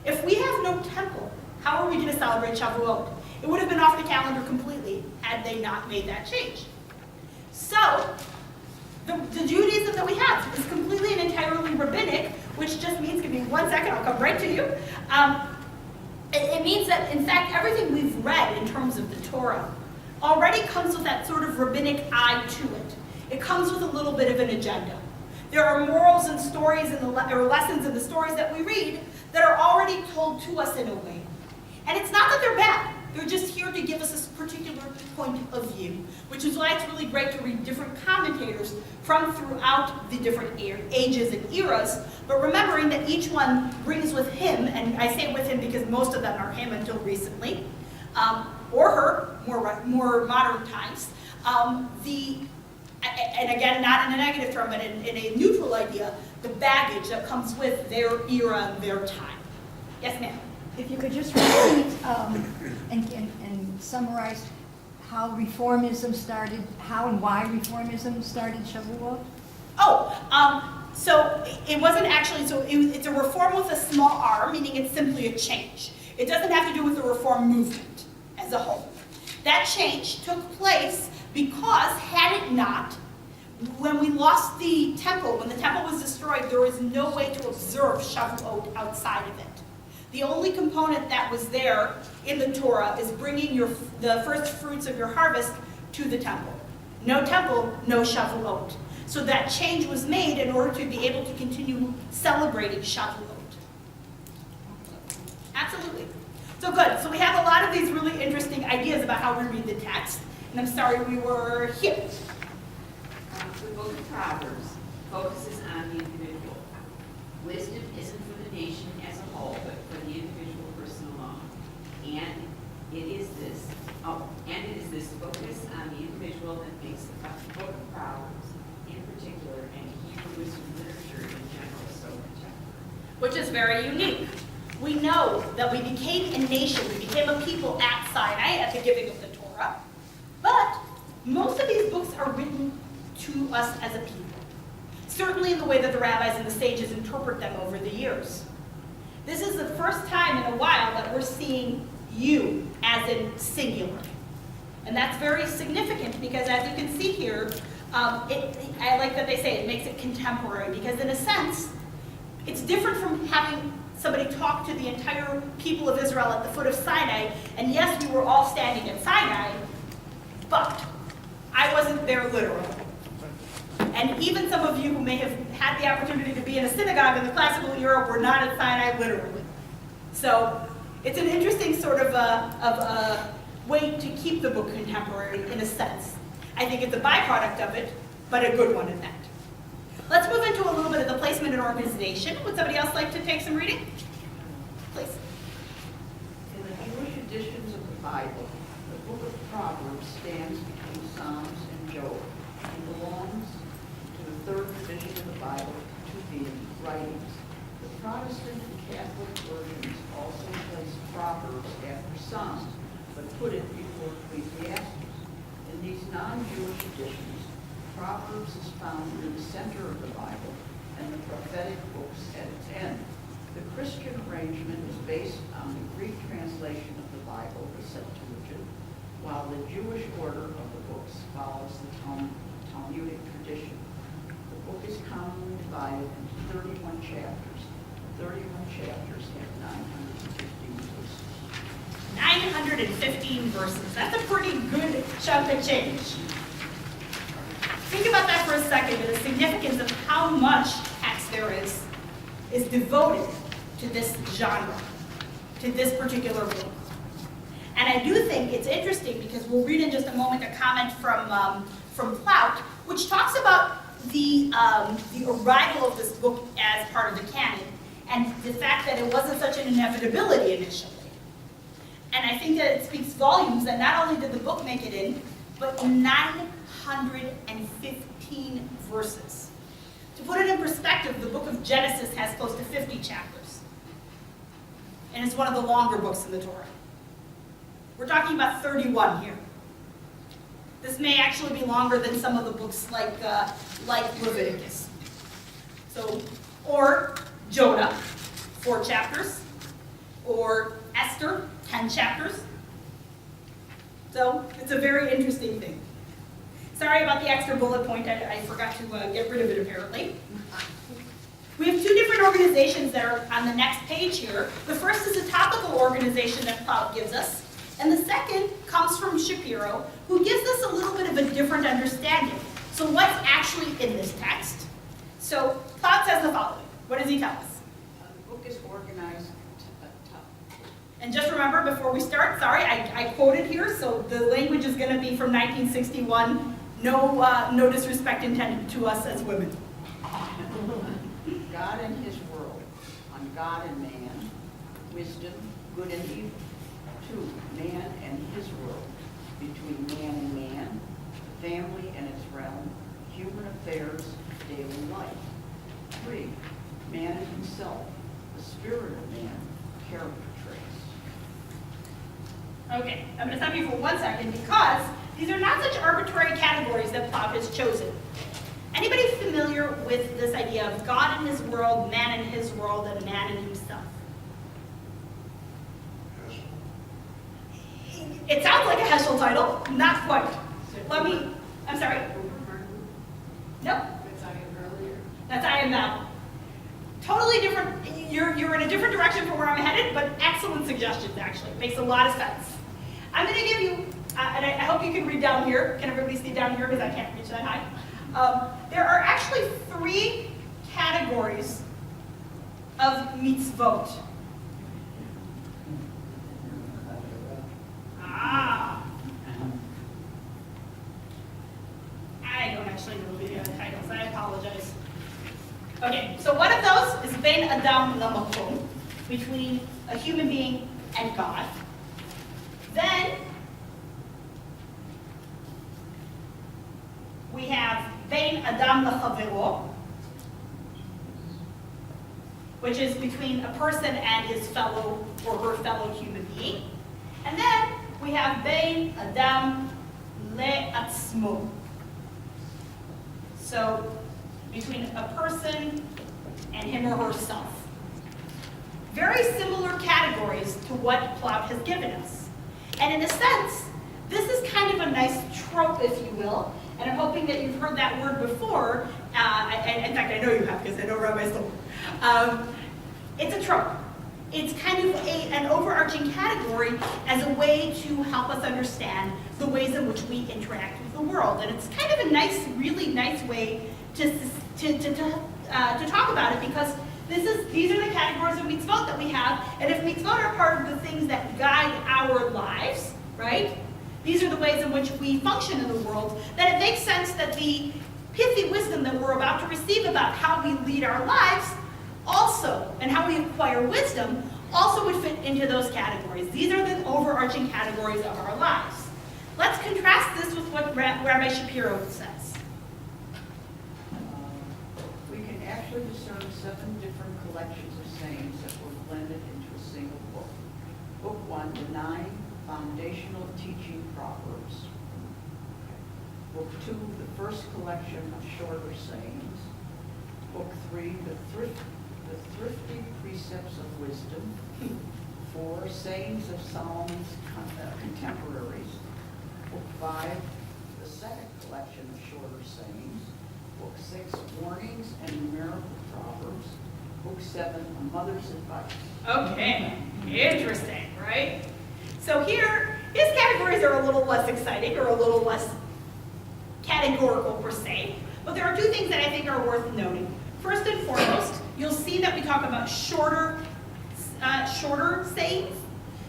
Speaker 2: If we have no temple, how are we going to celebrate Shavuot? It would have been off the calendar completely had they not made that change. So, the Judaism that we have is completely and entirely rabbinic, which just means, give me 1 second, I'll come right to you. It means that, in fact, everything we've read in terms of the Torah already comes with that sort of rabbinic eye to it. It comes with a little bit of an agenda. There are morals and stories or lessons in the stories that we read that are already told to us in a way. And it's not that they're bad. They're just here to give us a particular point of view, which is why it's really great to read different commentators from throughout the different ages and eras, but remembering that each one brings with him, and I say with him because most of them are him until recently, or her, more modern times, and again, not in a negative term, but in a neutral idea, the baggage that comes with their era and their time. Yes, ma'am?
Speaker 15: If you could just repeat and summarize how Reformism started, how and why Reformism started Shavuot?
Speaker 2: So it wasn't actually, it's a reform with a small r, meaning it's simply a change. It doesn't have to do with the reform movement as a whole. That change took place Because had it not, when we lost the temple, when the temple was destroyed, there was no way to observe Shavuot outside of it. The only component that was there in the Torah is bringing the first fruits of your harvest to the temple. No temple, no Shavuot. So that change was made in order to be able to continue celebrating Shavuot. Absolutely. So good. So we have a lot of these really interesting ideas about how we read the text. And I'm sorry we were here.
Speaker 14: The book of Proverbs focuses on the individual. Wisdom isn't for the nation as a whole, but for the individual person alone. And it is this focus on the individual that makes the book of Proverbs, in particular, and Hebrew wisdom literature in general, so contemporary.
Speaker 2: Which is very unique. We know that we became a nation, we became a people at Sinai at the giving of the Torah, but most of these books are written to us as a people. Certainly in the way that the rabbis and the sages interpret them over the years. This is the first time in a while that we're seeing you as in singular. And that's very significant because as you can see here, I like that they say it makes it contemporary because in a sense, it's different from having somebody talk to the entire people of Israel at the foot of Sinai. And yes, we were all standing at Sinai, but I wasn't there literally. And even some of you who may have had the opportunity to be in a synagogue in the classical era were not at Sinai literally. So it's an interesting sort of a way to keep the book contemporary in a sense. I think it's a byproduct of it, but a good one in that. Let's move into a little bit of the placement and organization. Would somebody else like to take some reading? Please.
Speaker 16: In the Jewish editions of the Bible, the book of Proverbs stands between Psalms and Job and belongs to the third division of the Bible, to the writings. The Protestant and Catholic versions also place Proverbs after Psalms, but put it before Ecclesiastes. In these non-Jewish editions, Proverbs is found in the center of the Bible and the prophetic books at its end. The Christian arrangement is based on the Greek translation of the Bible, the Septuagint, while the Jewish order of the books follows the Talmudic tradition. The book is commonly divided into 31 chapters. The 31 chapters have 915 verses.
Speaker 2: 915 verses. That's a pretty good chunk of change. Think about that for a second, and the significance of how much text there is devoted to this genre, to this particular book. And I do think it's interesting because we'll read in just a moment a comment from Plout, which talks about the arrival of this book as part of the canon, and the fact that it wasn't such an inevitability initially. And I think that it speaks volumes that not only did the book make it in, but 915 verses. To put it in perspective, the book of Genesis has close to 50 chapters. And it's one of the longer books in the Torah. We're talking about 31 here. This may actually be longer than some of the books like Leviticus. So, or Jonah, 4 chapters, or Esther, 10 chapters. So it's a very interesting thing. Sorry about the extra bullet point. I forgot to get rid of it apparently. We have 2 different organizations that are on the next page here. The first is a topical organization that Plout gives us, and the second comes from Shapiro, who gives us a little bit of a different understanding. So what's actually in this text? So Plout says the following. What does he tell us?
Speaker 16: The book is organized.
Speaker 2: And just remember, before we start, sorry, I quoted here, so the language is going to be from 1961. No disrespect intended to us as women.
Speaker 16: God and his world, on God and man, wisdom, good and evil. 2, man and his world, between man and man, the family and its realm, human affairs, daily life. 3, man and himself, the spirit of man, character traits.
Speaker 2: Okay, I'm going to stop you for 1 second because these are not such arbitrary categories that Plout has chosen. Anybody familiar with this idea of God in his world, man in his world, and man in himself? It sounds like a Heschel title, not quite. I'm sorry. Nope.
Speaker 8: That's I am earlier.
Speaker 2: That's I am now. Totally different. You're in a different direction from where I'm headed, but excellent suggestions, actually. Makes a lot of sense. I'm going to give you, and I hope you can read down here. Can everybody see down here because I can't reach that high? There are actually 3 categories of mitzvot. I don't actually know the titles. I apologize. Okay, so one of those is Ben Adam Lamakom, between a human being and God. Then we have Ben Adam Lachavero, which is between a person and his fellow or her fellow human being. And then we have Ben Adam Le'atzmo. So between a person and him or herself. Very similar categories to what Plaut has given us. And in a sense, this is kind of a nice trope, if you will, and I'm hoping that you've heard that word before. In fact, I know you have, because I know Rabbi told me. It's a trope. It's kind of an overarching category as a way to help us understand the ways in which we interact with the world. And it's kind of a nice, really nice way to talk about it, because these are the categories of mitzvot that we have, and if mitzvot are part of the things that guide our lives, right? These are the ways in which we function in the world, then it makes sense that the pithy wisdom that we're about to receive about how we lead our lives also, and how we acquire wisdom, also would fit into those categories. These are the overarching categories of our lives. Let's contrast this with what Rabbi Shapiro says.
Speaker 16: We can actually discern 7 different collections of sayings that were blended into a single book. Book 1, the 9 foundational teaching proverbs. Book 2, the first collection of shorter sayings. Book 3, the thrifty precepts of wisdom. 4, sayings of Solomon's contemporaries. Book 5, the second collection of shorter sayings. Book 6, warnings and numerical proverbs. Book 7, a mother's advice.
Speaker 2: Okay, interesting, right? So here, his categories are a little less exciting or a little less categorical per se, but there are 2 things that I think are worth noting. First and foremost, you'll see that we talk about shorter sayings.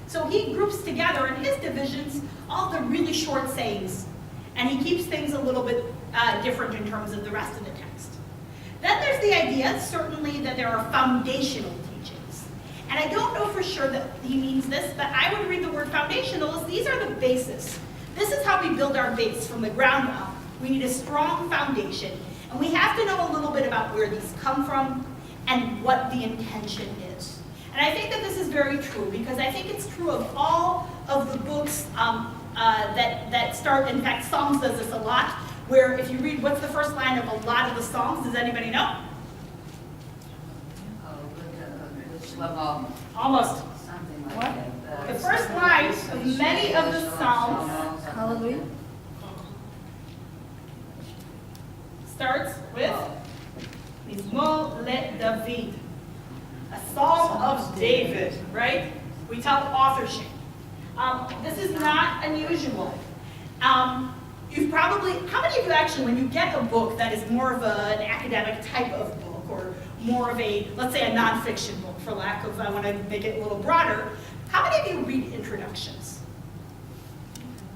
Speaker 2: So he groups together in his divisions all the really short sayings, and he keeps things a little bit different in terms of the rest of the text. Then there's the idea, certainly, that there are foundational teachings. And I don't know for sure that he means this, but I would read the word foundational as these are the basis. This is how we build our base from the ground up. We need a strong foundation, and we have to know a little bit about where these come from and what the intention is. And I think that this is very true, because I think it's true of all of the books that start, in fact, Psalms does this a lot, where if you read what's the first line of a lot of the Psalms, does anybody know?
Speaker 13: Shalom.
Speaker 2: Almost.
Speaker 13: Something like
Speaker 15: What?
Speaker 13: that.
Speaker 2: The first line of many of the Psalms
Speaker 15: Hallelujah.
Speaker 2: starts with Mizmor le-David, a psalm of David, right? We tell authorship. This is not unusual. You've probably, how many of you actually, when you get a book that is more of an academic type of book, or more of a, let's say a nonfiction book, for lack of, I want to make it a little broader, how many of you read introductions?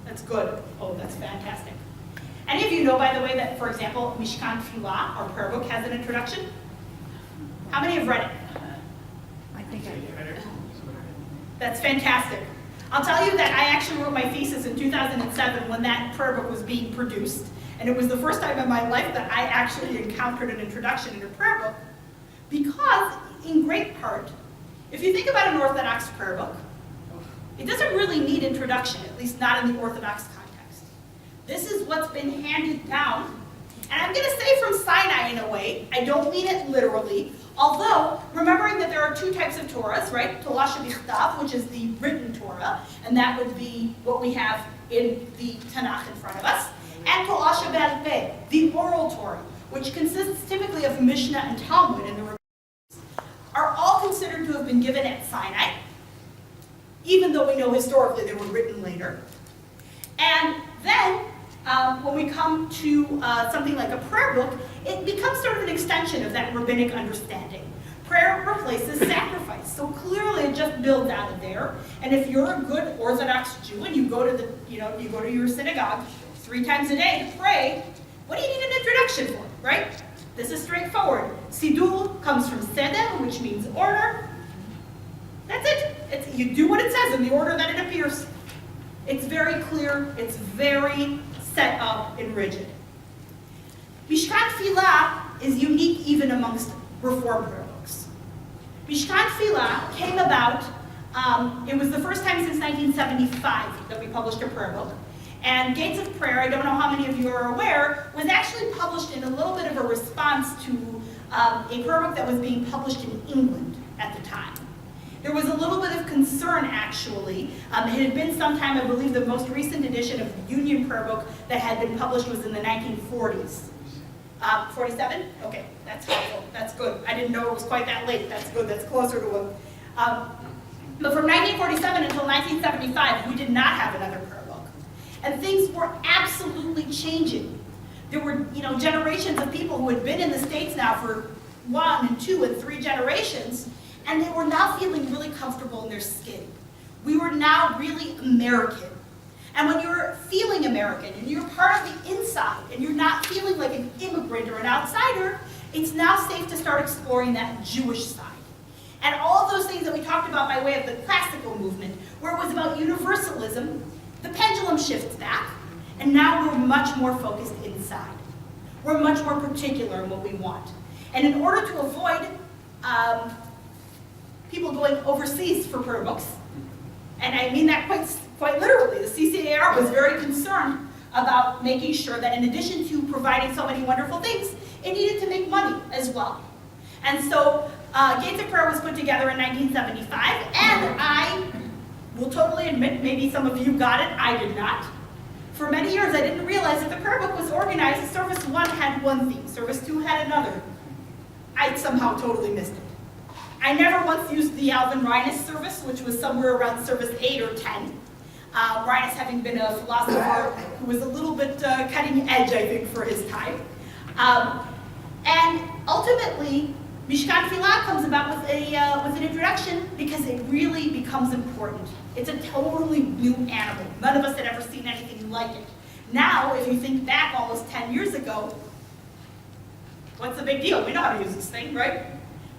Speaker 2: That's good. Oh, that's fantastic. Any of you know, by the way, that, for example, Mishkan Tefillah, our prayer book, has an introduction? How many have read it?
Speaker 15: I think I did.
Speaker 2: That's fantastic. I'll tell you that I actually wrote my thesis in 2007 when that prayer book was being produced. And it was the first time in my life that I actually encountered an introduction in a prayer book. Because, in great part, if you think about an Orthodox prayer book, it doesn't really need introduction, at least not in the Orthodox context. This is what's been handed down. And I'm going to say from Sinai in a way, I don't mean it literally, although remembering that there are 2 types of Torahs, right? Torah shebichtav, which is the written Torah, and that would be what we have in the Tanakh in front of us. and Torah Sheba'al Peh, the oral Torah, which consists typically of Mishnah and Talmud in the Rabbi, are all considered to have been given at Sinai, even though we know historically they were written later. And then, when we come to something like a prayer book, it becomes sort of an extension of that rabbinic understanding. Prayer replaces sacrifice, so clearly it just builds out of there. And if you're a good Orthodox Jew and you go to you go to your synagogue 3 times a day to pray, what do you need an introduction for, right? This is straightforward. Siddur comes from seder, which means order. That's it. You do what it says in the order that it appears. It's very clear. It's very set up and rigid. Mishkan Tefillah is unique even amongst Reform prayer books. Mishkan Tefillah came about, it was the first time since 1975 that we published a prayer book. And Gates of Prayer, I don't know how many of you are aware, was actually published in a little bit of a response to a prayer book that was being published in England at the time. There was a little bit of concern, actually. It had been sometime, I believe the most recent edition of the Union Prayer Book that had been published was in the 1940s. 47? Okay, that's helpful. That's good. I didn't know it was quite that late. That's good. That's closer to it. But from 1947 until 1975, we did not have another prayer book. And things were absolutely changing. There were, generations of people who had been in the States now for 1 and 2 and 3 generations, and they were now feeling really comfortable in their skin. We were now really American. And when you're feeling American and you're part of the inside and you're not feeling like an immigrant or an outsider, it's now safe to start exploring that Jewish side. And all of those things that we talked about by way of the classical movement, where it was about universalism, the pendulum shifts back, and now we're much more focused inside. We're much more particular in what we want. And in order to avoid people going overseas for prayer books, and I mean that quite literally, the CCAR was very concerned about making sure that in addition to providing so many wonderful things, it needed to make money as well. And so Gates of Prayer was put together in 1975, and I will totally admit, maybe some of you got it, I did not. For many years, I didn't realize that the prayer book was organized. Service 1 had one theme, Service 2 had another. I somehow totally missed it. I never once used the Alvin Reines service, which was somewhere around Service 8 or 10. Reines having been a philosopher who was a little bit cutting edge, I think, for his time. And ultimately, Mishkan Tefillah comes about with an introduction because it really becomes important. It's a totally new animal. None of us had ever seen anything like it. Now, if you think back almost 10 years ago, what's the big deal? We know how to use this thing, right?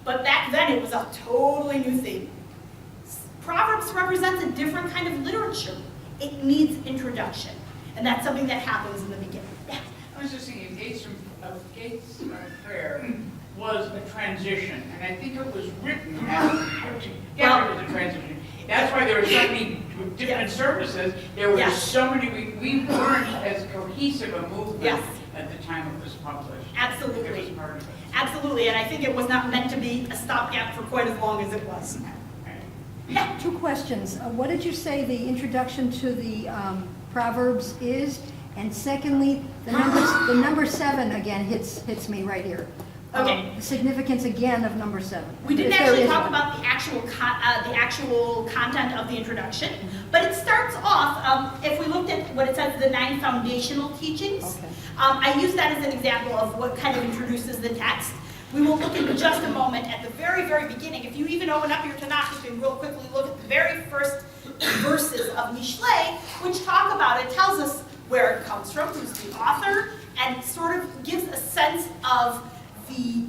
Speaker 2: But back then, it was a totally new thing. Proverbs represents a different kind of literature. It needs introduction. And that's something that happens in the beginning. Yeah.
Speaker 4: I was just thinking, Gates of Prayer was a transition, and I think it was written together as a transition. That's why there were so many different services. There were so many, we weren't as cohesive a movement at the time it was published.
Speaker 2: Absolutely.
Speaker 4: It was part of it.
Speaker 2: Absolutely, and I think it was not meant to be a stopgap for quite as long as it was.
Speaker 15: Yeah. 2 questions. What did you say the introduction to the Proverbs is? And secondly, the number 7 again hits me right here.
Speaker 2: Okay.
Speaker 15: The significance again of number 7.
Speaker 2: We didn't actually talk about the actual content of the introduction, but it starts off, if we looked at what it says, the 9 foundational teachings, I use that as an example of what kind of introduces the text. We will look in just a moment at the very, very beginning. If you even open up your Tanakh, you can real quickly look at the very first verses of Mishlei, which talk about it, tells us where it comes from, who's the author, and sort of gives a sense of the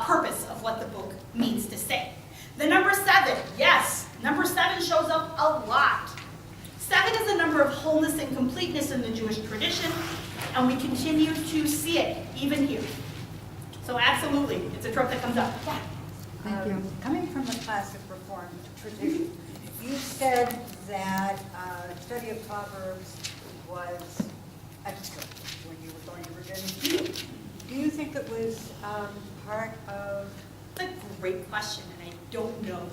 Speaker 2: purpose of what the book means to say. The number 7, yes, number 7 shows up a lot. 7 is a number of wholeness and completeness in the Jewish tradition, and we continue to see it even here. So absolutely, it's a trope that comes up. Yeah.
Speaker 15: Thank you.
Speaker 13: Coming from the classic Reformed tradition, you said that study of Proverbs was extra when you were going to Virginia. Do you think it was part of?
Speaker 2: That's a great question, and I don't know.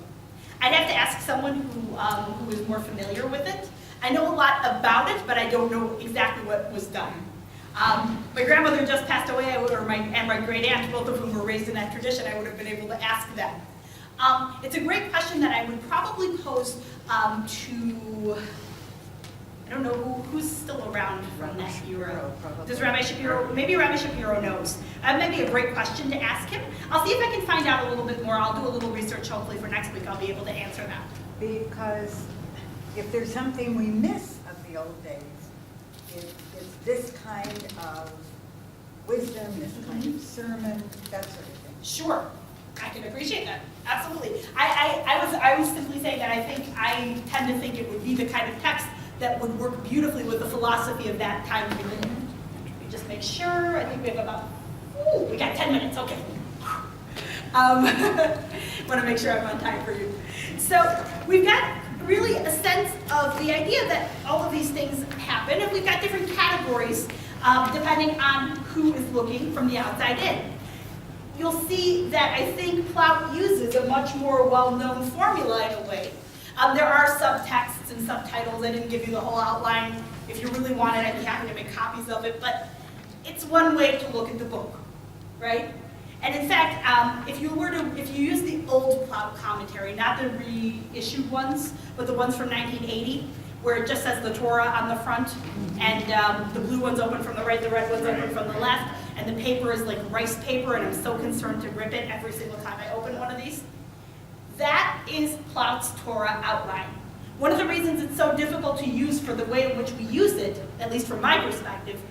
Speaker 2: I'd have to ask someone who is more familiar with it. I know a lot about it, but I don't know exactly what was done. My grandmother just passed away, and my great aunt, both of whom were raised in that tradition, I would have been able to ask them. It's a great question that I would probably pose to, I don't know who's still around from that era. Does Rabbi Shapiro, maybe Rabbi Shapiro knows. That might be a great question to ask him. I'll see if I can find out a little bit more. I'll do a little research, hopefully for next week I'll be able to answer that.
Speaker 13: Because if there's something we miss of the old days, it's this kind of wisdom, this kind of sermon, that sort of thing.
Speaker 2: Sure, I can appreciate that, absolutely. I was simply saying that I tend to think it would be the kind of text that would work beautifully with the philosophy of that time period. Let me just make sure, I think we have about, we got 10 minutes, okay. Want to make sure I'm on time for you. So we've got really a sense of the idea that all of these things happen, and we've got different categories depending on who is looking from the outside in. You'll see that I think Plout uses a much more well-known formula in a way. There are subtexts and subtitles. I didn't give you the whole outline. If you really wanted, I'd be happy to make copies of it, but it's one way to look at the book, right? And in fact, if you use the old Plout commentary, not the reissued ones, but the ones from 1980, where it just says the Torah on the front, and the blue one's open from the right, the red one's open from the left, and the paper is like rice paper, and I'm so concerned to rip it every single time I open one of these. That is Plout's Torah outline. One of the reasons it's so difficult to use for the way in which we use it, at least from my perspective,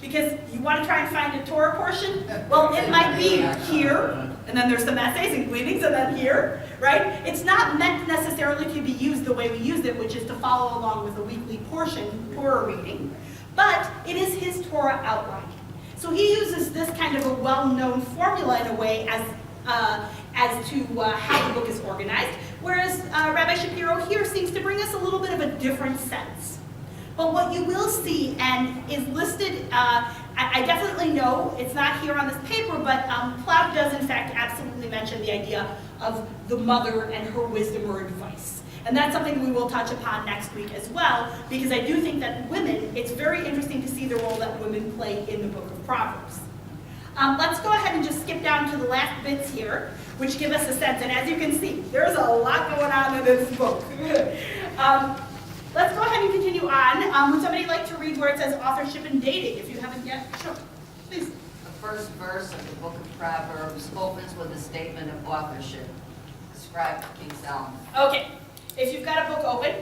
Speaker 2: because you want to try and find a Torah portion, well, it might be here, and then there's some essays and gleanings, and then here, right? It's not meant necessarily to be used the way we used it, which is to follow along with a weekly portion, Torah reading, but it is his Torah outline. So he uses this kind of a well-known formula in a way as to how the book is organized, whereas Rabbi Shapiro here seems to bring us a little bit of a different sense. But what you will see, and is listed, I definitely know, it's not here on this paper, but Plout does in fact absolutely mention the idea of the mother and her wisdom or advice. And that's something we will touch upon next week as well, because I do think that women, it's very interesting to see the role that women play in the book of Proverbs. Let's go ahead and just skip down to the last bits here, which give us a sense. And as you can see, there's a lot going on in this book. Let's go ahead and continue on. Would somebody like to read where it says authorship and dating, if you haven't yet? Sure, please.
Speaker 17: The first verse of the book of Proverbs opens with a statement of authorship, described by King Solomon.
Speaker 2: Okay, if you've got a book open,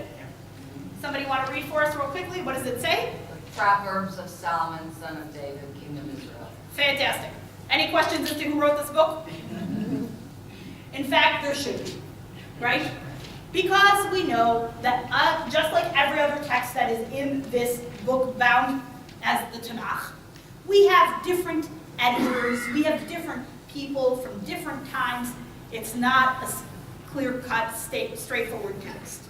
Speaker 2: somebody want to read for us real quickly? What does it say?
Speaker 17: The Proverbs of Solomon, son of David, king of Israel.
Speaker 2: Fantastic. Any questions as to who wrote this book? In fact, there should be, right? Because we know that just like every other text that is in this book bound as the Tanakh, we have different editors, we have different people from different times. It's not a clear-cut, straightforward text.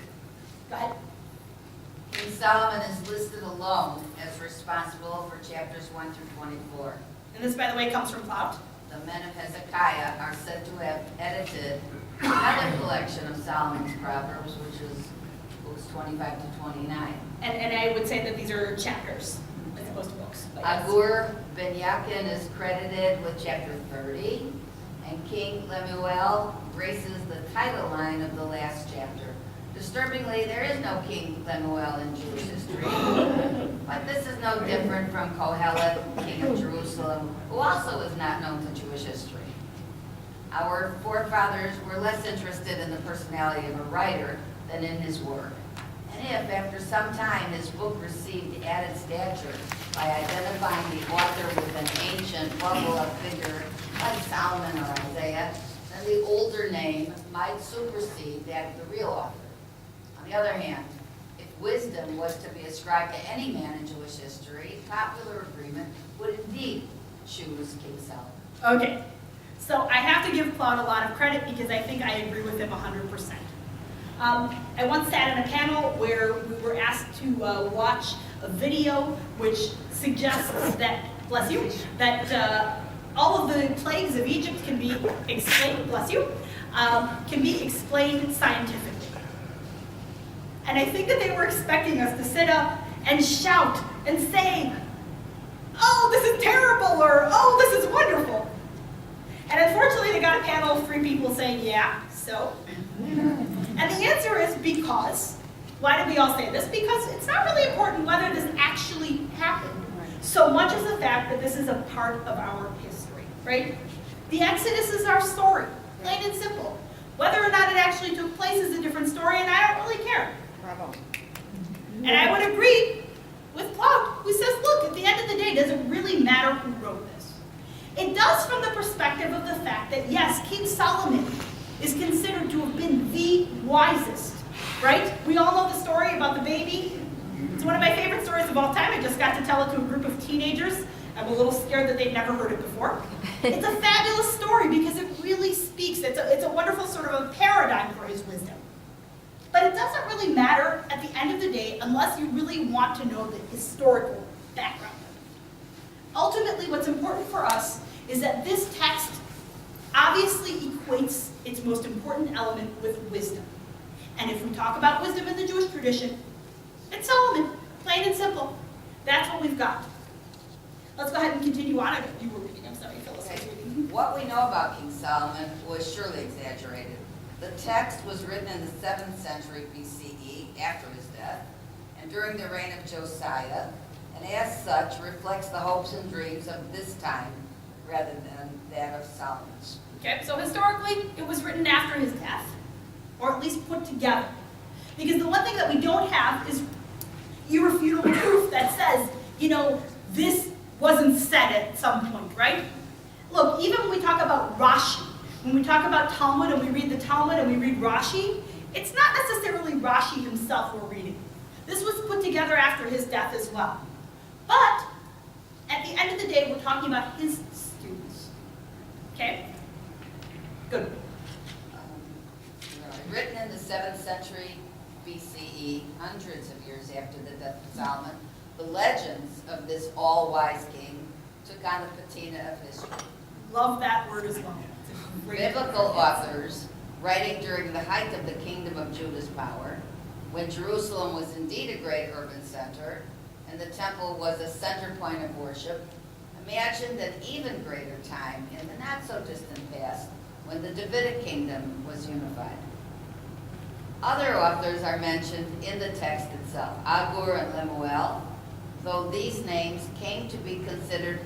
Speaker 2: Go ahead.
Speaker 17: King Solomon is listed alone as responsible for chapters 1 through 24.
Speaker 2: And this, by the way, comes from Plout.
Speaker 17: The men of Hezekiah are said to have edited another collection of Solomon's Proverbs, which is books 25 to 29.
Speaker 2: And I would say that these are chapters as opposed to books.
Speaker 17: Agur Ben Yakin is credited with chapter 30, and King Lemuel graces the title line of the last chapter. Disturbingly, there is no King Lemuel in Jewish history, but this is no different from Kohelet, king of Jerusalem, who also is not known to Jewish history. Our forefathers were less interested in the personality of a writer than in his work. And if, after some time, his book received added stature by identifying the author with an ancient bubble-up figure like Solomon or Isaiah, then the older name might supersede that of the real author. On the other hand, if wisdom was to be ascribed to any man in Jewish history, popular agreement would indeed choose King Solomon.
Speaker 2: Okay, so I have to give Plout a lot of credit because I think I agree with him 100%. I once sat in a panel where we were asked to watch a video which suggests that, bless you, that all of the plagues of Egypt can be explained, bless you, can be explained scientifically. And I think that they were expecting us to sit up and shout and say, oh, this is terrible, or oh, this is wonderful. And unfortunately, they got a panel of 3 people saying, yeah, so. And the answer is because. Why do we all say this? Because it's not really important whether this actually happened, so much as the fact that this is a part of our history, right? The Exodus is our story, plain and simple. Whether or not it actually took place is a different story, and I don't really care.
Speaker 13: Bravo.
Speaker 2: And I would agree with Claude, who says, look, at the end of the day, does it really matter who wrote this? It does from the perspective of the fact that, yes, King Solomon is considered to have been the wisest, right? We all know the story about the baby. It's one of my favorite stories of all time. I just got to tell it to a group of teenagers. I'm a little scared that they've never heard it before. It's a fabulous story because it really speaks. It's a wonderful sort of a paradigm for his wisdom. But it doesn't really matter at the end of the day unless you really want to know the historical background of it. Ultimately, what's important for us is that this text obviously equates its most important element with wisdom. And if we talk about wisdom in the Jewish tradition, it's Solomon, plain and simple. That's what we've got. Let's go ahead and continue on. You were reading, I'm sorry, Phyllis was reading.
Speaker 17: What we know about King Solomon was surely exaggerated. The text was written in the 7th century BCE, after his death, and during the reign of Josiah, and as such reflects the hopes and dreams of this time rather than that of Solomon's.
Speaker 2: Okay, so historically, it was written after his death, or at least put together. Because the one thing that we don't have is irrefutable proof that says, you know, this wasn't said at some point, right? Look, even when we talk about Rashi, when we talk about Talmud and we read the Talmud and we read Rashi, it's not necessarily Rashi himself we're reading. This was put together after his death as well. But at the end of the day, we're talking about his students. Okay? Good.
Speaker 17: Written in the 7th century BCE, hundreds of years after the death of Solomon, the legends of this all-wise king took on the patina of history.
Speaker 2: Love that word as well.
Speaker 17: Biblical authors, writing during the height of the kingdom of Judah's power, when Jerusalem was indeed a great urban center, and the temple was a center point of worship, imagined an even greater time in the not-so-distant past, when the Davidic kingdom was unified. Other authors are mentioned in the text itself, Agur and Lemuel, though these names came to be considered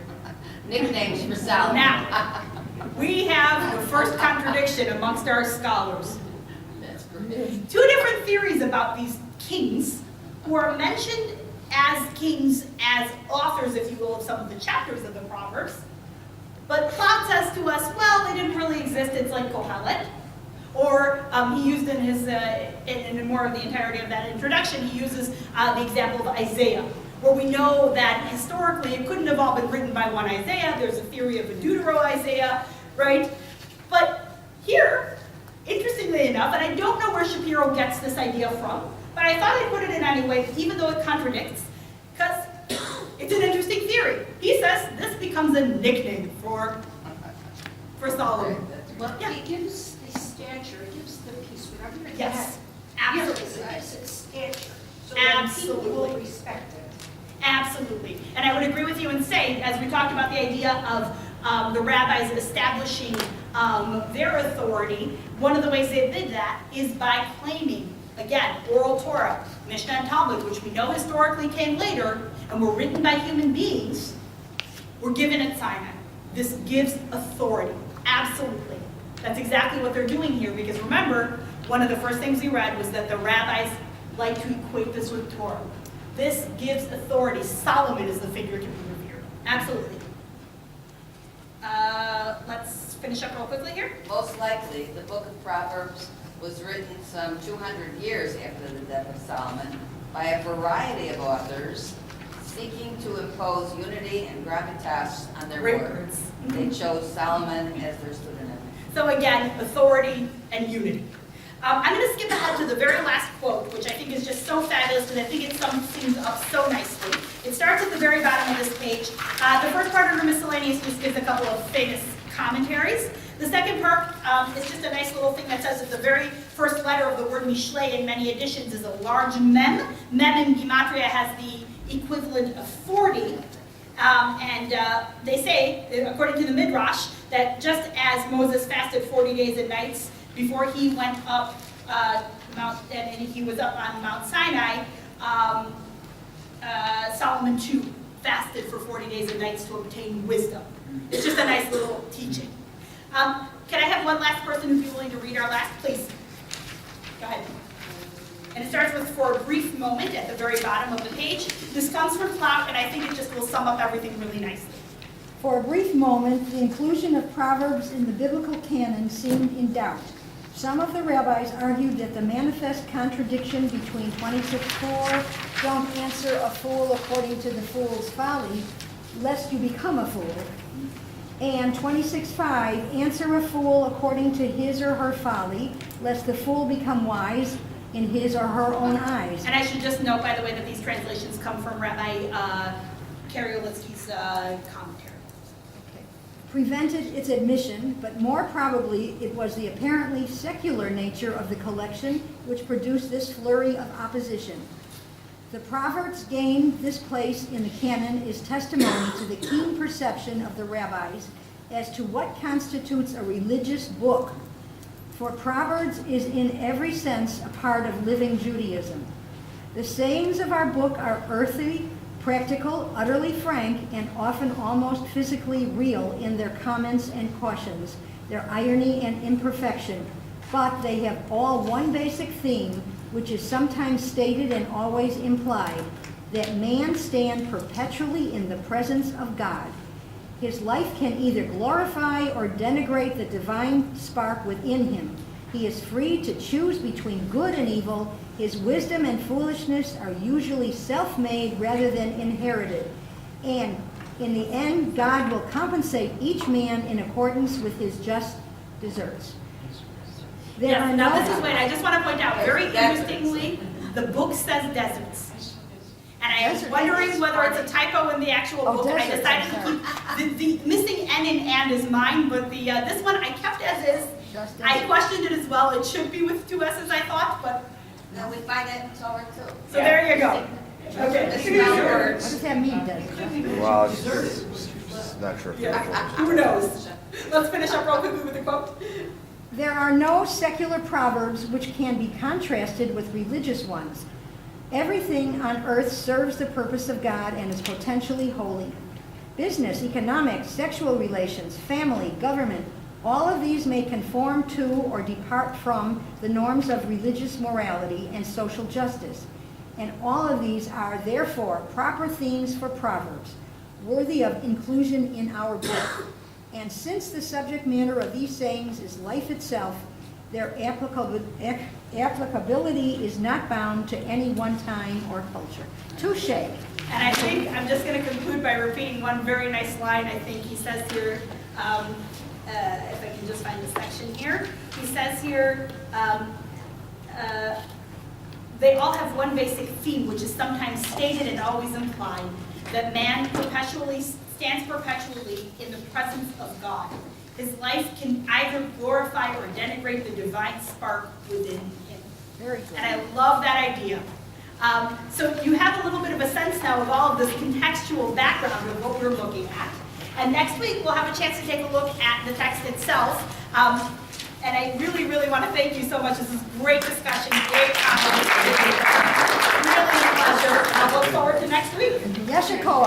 Speaker 17: nicknames for Solomon.
Speaker 2: Now, we have the first contradiction amongst our scholars.
Speaker 17: That's great.
Speaker 2: 2 different theories about these kings who are mentioned as kings, as authors, if you will, of some of the chapters of the Proverbs. But Claude says to us, well, they didn't really exist. It's like Kohelet. Or he used in his, in more of the entirety of that introduction, he uses the example of Isaiah, where we know that historically it couldn't have all been written by one Isaiah. There's a theory of a Deutero-Isaiah, right? But here, interestingly enough, and I don't know where Shapiro gets this idea from, but I thought I'd put it in anyway, even though it contradicts, because it's an interesting theory. He says this becomes a nickname for Solomon.
Speaker 6: Well, it gives the stature, it gives the piece, whatever you're
Speaker 2: Yes,
Speaker 6: getting.
Speaker 2: absolutely.
Speaker 6: It gives it stature. So
Speaker 2: Absolutely.
Speaker 6: that people will respect it.
Speaker 2: Absolutely. And I would agree with you and say, as we talked about the idea of the rabbis establishing their authority, one of the ways they did that is by claiming, again, oral Torah, Mishnah and Talmud, which we know historically came later and were written by human beings, were given at Sinai. This gives authority. Absolutely. That's exactly what they're doing here, because remember, one of the first things we read was that the rabbis like to equate this with Torah. This gives authority. Solomon is the figure to be revered. Absolutely. Let's finish up real quickly here.
Speaker 17: Most likely, the book of Proverbs was written some 200 years after the death of Solomon by a variety of authors seeking to impose unity and gravitas on their
Speaker 2: Great
Speaker 17: words.
Speaker 2: words.
Speaker 17: They chose Solomon as their pseudonym.
Speaker 2: So again, authority and unity. I'm going to skip ahead to the very last quote, which I think is just so fabulous, and I think it sums up so nicely. It starts at the very bottom of this page. The first part of the miscellaneous just gives a couple of famous commentaries. The second part is just a nice little thing that says that the very first letter of the word mishle in many editions is a large mem. Mem in Gematria has the equivalent of 40. They say, according to the Midrash, that just as Moses fasted 40 days and nights before he went up and he was up on Mount Sinai, Solomon too fasted for 40 days and nights to obtain wisdom. It's just a nice little teaching. Can I have one last person who'd be willing to read our last, please? Go ahead. And it starts with "for a brief moment" at the very bottom of the page. This comes from Clout, and I think it just will sum up everything really nicely.
Speaker 15: For a brief moment, the inclusion of Proverbs in the biblical canon seemed in doubt. Some of the rabbis argued that the manifest contradiction between 26:4, "Don't answer a fool according to the fool's folly, lest you become a fool," and 26:5, "Answer a fool according to his or her folly, lest the fool become wise in his or her own eyes."
Speaker 2: And I should just note, by the way, that these translations come from Rabbi Kariolitsky's commentary.
Speaker 15: Prevented its admission, but more probably it was the apparently secular nature of the collection which produced this flurry of opposition. The Proverbs gained this place in the canon is testimony to the keen perception of the rabbis as to what constitutes a religious book. For Proverbs is in every sense a part of living Judaism. The sayings of our book are earthly, practical, utterly frank, and often almost physically real in their comments and cautions, their irony and imperfection, but they have all one basic theme, which is sometimes stated and always implied, that man stand perpetually in the presence of God. His life can either glorify or denigrate the divine spark within him. He is free to choose between good and evil. His wisdom and foolishness are usually self-made rather than inherited. And in the end, God will compensate each man in accordance with his just deserts.
Speaker 2: Now this is wait, I just want to point out, very interestingly, the book says deserts. And I was wondering whether it's a typo in the actual book, and I decided to keep, the missing N in "and" is mine, but this one I kept as is. I questioned it as well. It should be with two S's, I thought, but...
Speaker 17: No, we find it, it's all right too.
Speaker 2: So there you go. Okay.
Speaker 15: What does that mean, does
Speaker 11: Well, it's not sure.
Speaker 2: Who knows? Let's finish up real quickly with the quote.
Speaker 15: There are no secular proverbs which can be contrasted with religious ones. Everything on earth serves the purpose of God and is potentially holy. Business, economics, sexual relations, family, government, all of these may conform to or depart from the norms of religious morality and social justice. And all of these are, therefore, proper themes for Proverbs, worthy of inclusion in our book. And since the subject matter of these sayings is life itself, their applicability is not bound to any one time or culture. Touche.
Speaker 2: And I think I'm just going to conclude by repeating one very nice line. I think he says here, if I can just find the section here, he says here, they all have one basic theme, which is sometimes stated and always implied, that man stands perpetually in the presence of God. His life can either glorify or denigrate the divine spark within him.
Speaker 15: Very good.
Speaker 2: And I love that idea. So you have a little bit of a sense now of all of this contextual background of what we're looking at. And next week we'll have a chance to take a look at the text itself. And I really, really want to thank you so much. This is great discussion, great conversation. Really a pleasure. I look forward to next week.
Speaker 15: Yeshikoah.